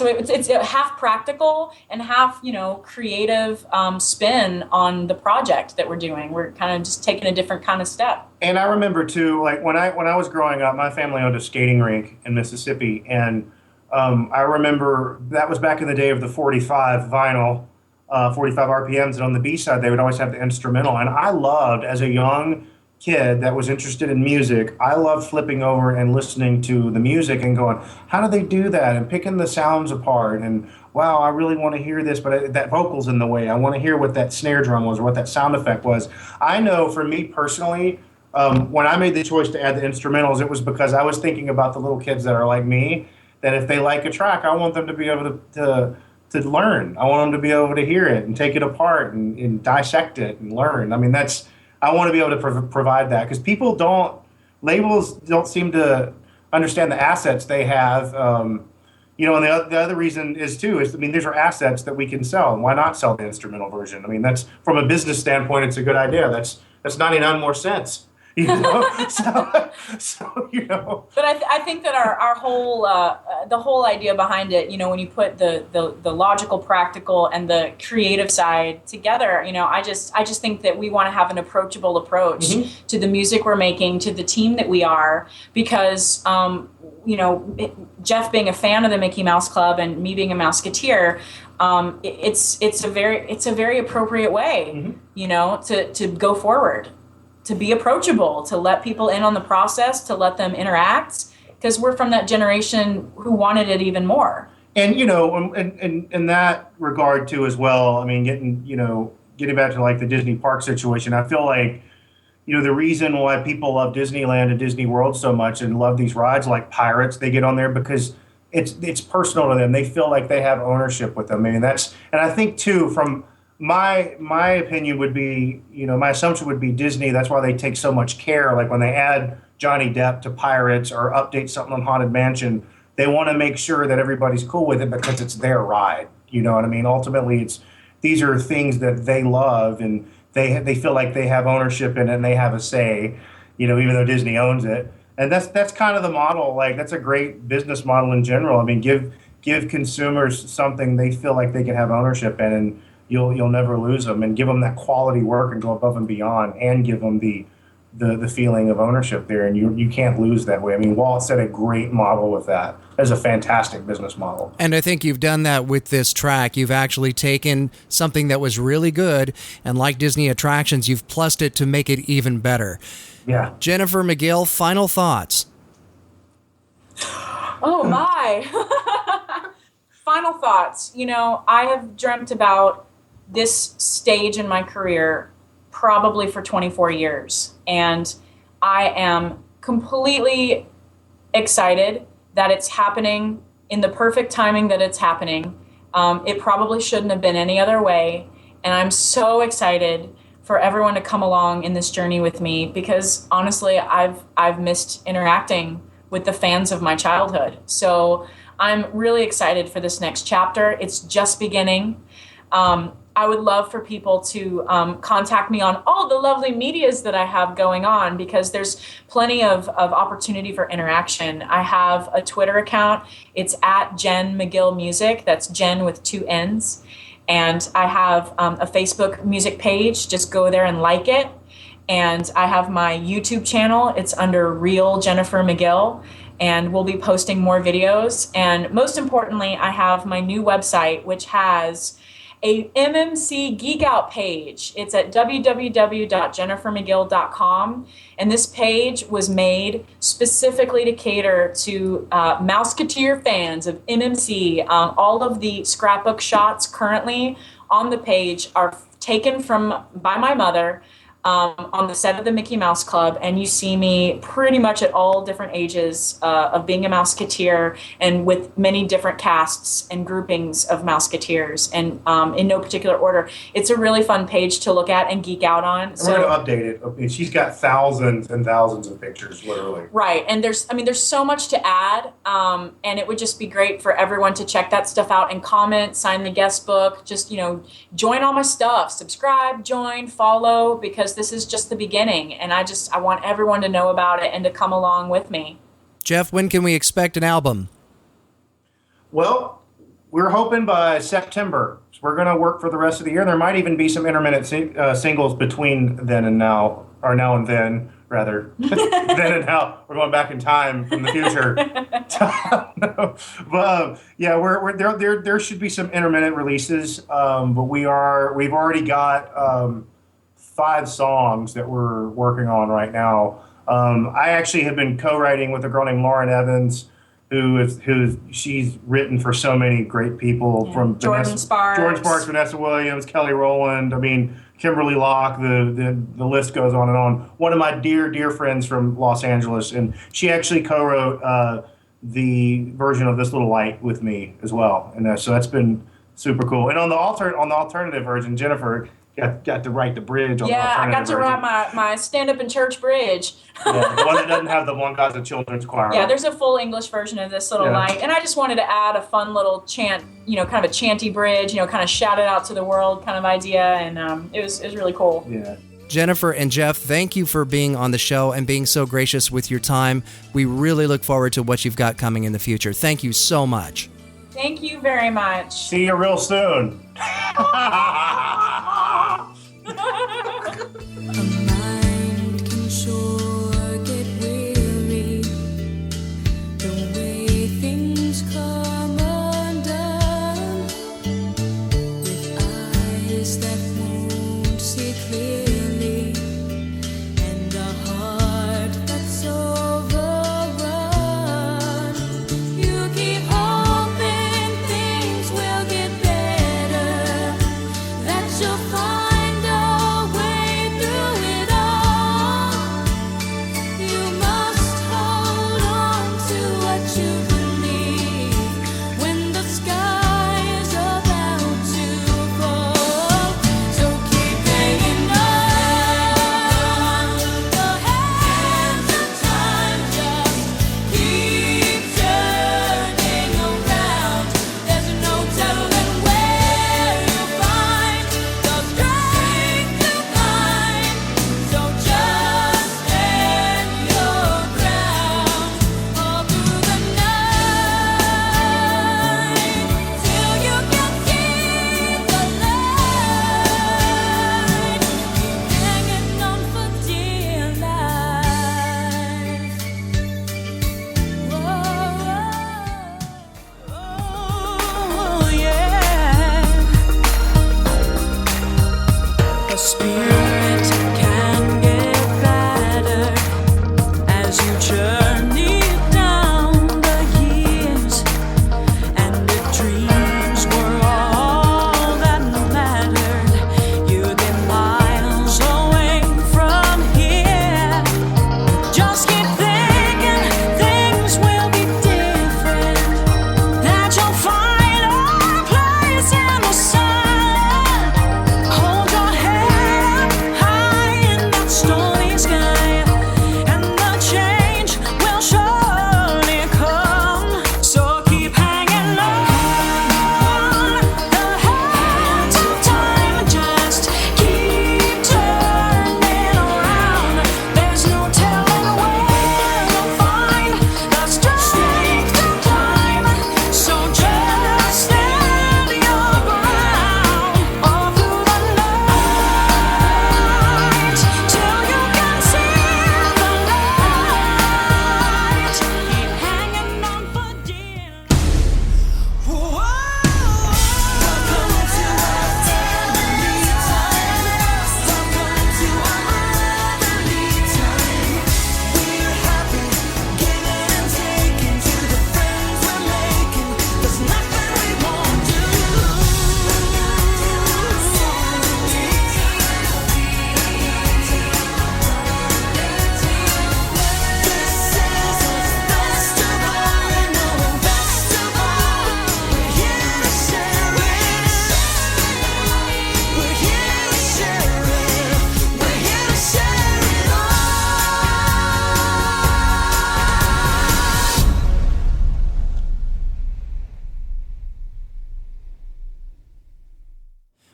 it's half practical and half, creative spin on the project that we're doing. We're kind of just taking a different kind of step. And I remember too, like when I was growing up, my family owned a skating rink in Mississippi, and I remember that was back in the day of the 45 vinyl, 45 RPMs, and on the B side they would always have the instrumental. And I loved, as a young kid that was interested in music, I loved flipping over and listening to the music and going, how do they do that? And picking the sounds apart. And wow, I really want to hear this, but that vocal's in the way. I want to hear what that snare drum was or what that sound effect was. I know for me personally, when I made the choice to add the instrumentals, it was because I was thinking about the little kids that are like me, that if they like a track, I want them to be able to learn. I want them to be able to hear it and take it apart and dissect it and learn. I want to be able to provide that because labels don't seem to understand the assets they have. And the other reason is these are assets that we can sell. Why not sell the instrumental version? That's from a business standpoint, it's a good idea. That's 99 more cents. But I think that our whole the whole idea behind it, when you put the logical, practical, and the creative side together, I just think that we want to have an approachable approach to the music we're making, to the team that we are, because Jeff being a fan of the Mickey Mouse Club and me being a Mouseketeer, it's a very appropriate way, to go forward. To be approachable, to let people in on the process, to let them interact, because we're from that generation who wanted it even more. And in that regard too, as well. Getting back to like the Disney park situation, I feel like the reason why people love Disneyland and Disney World so much and love these rides like Pirates, they get on there because it's personal to them. They feel like they have ownership with them. And I think too from my opinion would be, my assumption would be Disney. That's why they take so much care. Like when they add Johnny Depp to Pirates or update something on Haunted Mansion, they want to make sure that everybody's cool with it because it's their ride. You know what I mean? Ultimately, these are things that they love and they feel like they have ownership in it and they have a say. Even though Disney owns it, and that's kind of the model. Like that's a great business model in general. Give consumers something they feel like they can have ownership in, and you'll never lose them, and give them that quality work and go above and beyond, and give them the the feeling of ownership there, and you can't lose that way. I mean, Walt set a great model with that. That's a fantastic business model. And I think you've done that with this track. You've actually taken something that was really good, and like Disney attractions, you've plussed it to make it even better. Yeah. Jennifer McGill, final thoughts. Oh my. Final thoughts. You know, I have dreamt about this stage in my career probably for 24 years. And I am completely excited that it's happening in the perfect timing that it's happening. It probably shouldn't have been any other way. And I'm so excited for everyone to come along in this journey with me, because honestly, I've missed interacting with the fans of my childhood. So I'm really excited for this next chapter. It's just beginning. I would love for people to contact me on all the lovely medias that I have going on, because there's plenty of opportunity for interaction. I have a Twitter account. It's at Jen McGill Music. That's Jen with 2 N's. And I have a Facebook music page. Just go there and like it. And I have my YouTube channel. It's under Real Jennifer McGill. And we'll be posting more videos. And most importantly, I have my new website, which has a MMC Geek Out page. It's at www.jennifermcgill.com. And this page was made specifically to cater to Mouseketeer fans of MMC. All of the scrapbook shots currently on the page are taken by my mother on the set of the Mickey Mouse Club, and you see me pretty much at all different ages of being a Mouseketeer, and with many different casts and groupings of Mouseketeers, and in no particular order. It's a really fun page to look at and geek out on. So, we're going to update it. She's got thousands and thousands of pictures, literally. Right, and there's so much to add, and it would just be great for everyone to check that stuff out and comment, sign the guest book, just, join all my stuff, subscribe, join, follow, because this is just the beginning, and I want everyone to know about it and to come along with me. Jeff, when can we expect an album? Well, we're hoping by September. So we're going to work for the rest of the year. There might even be some intermittent singles between then and now, or now and then, rather. Then and now. We're going back in time from the future. But yeah, we're there should be some intermittent releases, but we've already got 5 songs that we're working on right now. I actually have been co-writing with a girl named Lauren Evans, she's written for so many great people, from Jordan Sparks, Vanessa Williams, Kelly Rowland. I mean, Kimberly Locke. The list goes on and on. One of my dear friends from Los Angeles, and she actually co-wrote the version of This Little Light with me as well, and so that's been super cool. And on the alternative version, Jennifer got to write the bridge on the alternative version. Yeah, I got to write my stand-up in church bridge. Yeah, the one that doesn't have the One Casa Children's Choir. Yeah, there's a full English version of This Little Light. And I just wanted to add a fun little chant, kind of a chanty bridge, kind of shout it out to the world kind of idea. And it was really cool. Yeah. Jennifer and Jeff, thank you for being on the show and being so gracious with your time. We really look forward to what you've got coming in the future. Thank you so much. Thank you very much. See you real soon. That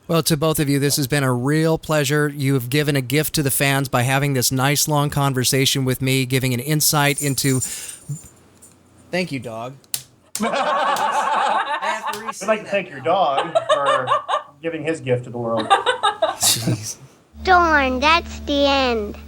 Well, to both of you, this has been a real pleasure. You have given a gift to the fans by having this nice, long conversation with me, giving an insight into... Thank you, dog. I'd like to thank your dog for giving his gift to the world. Jeez. Darn, that's the end.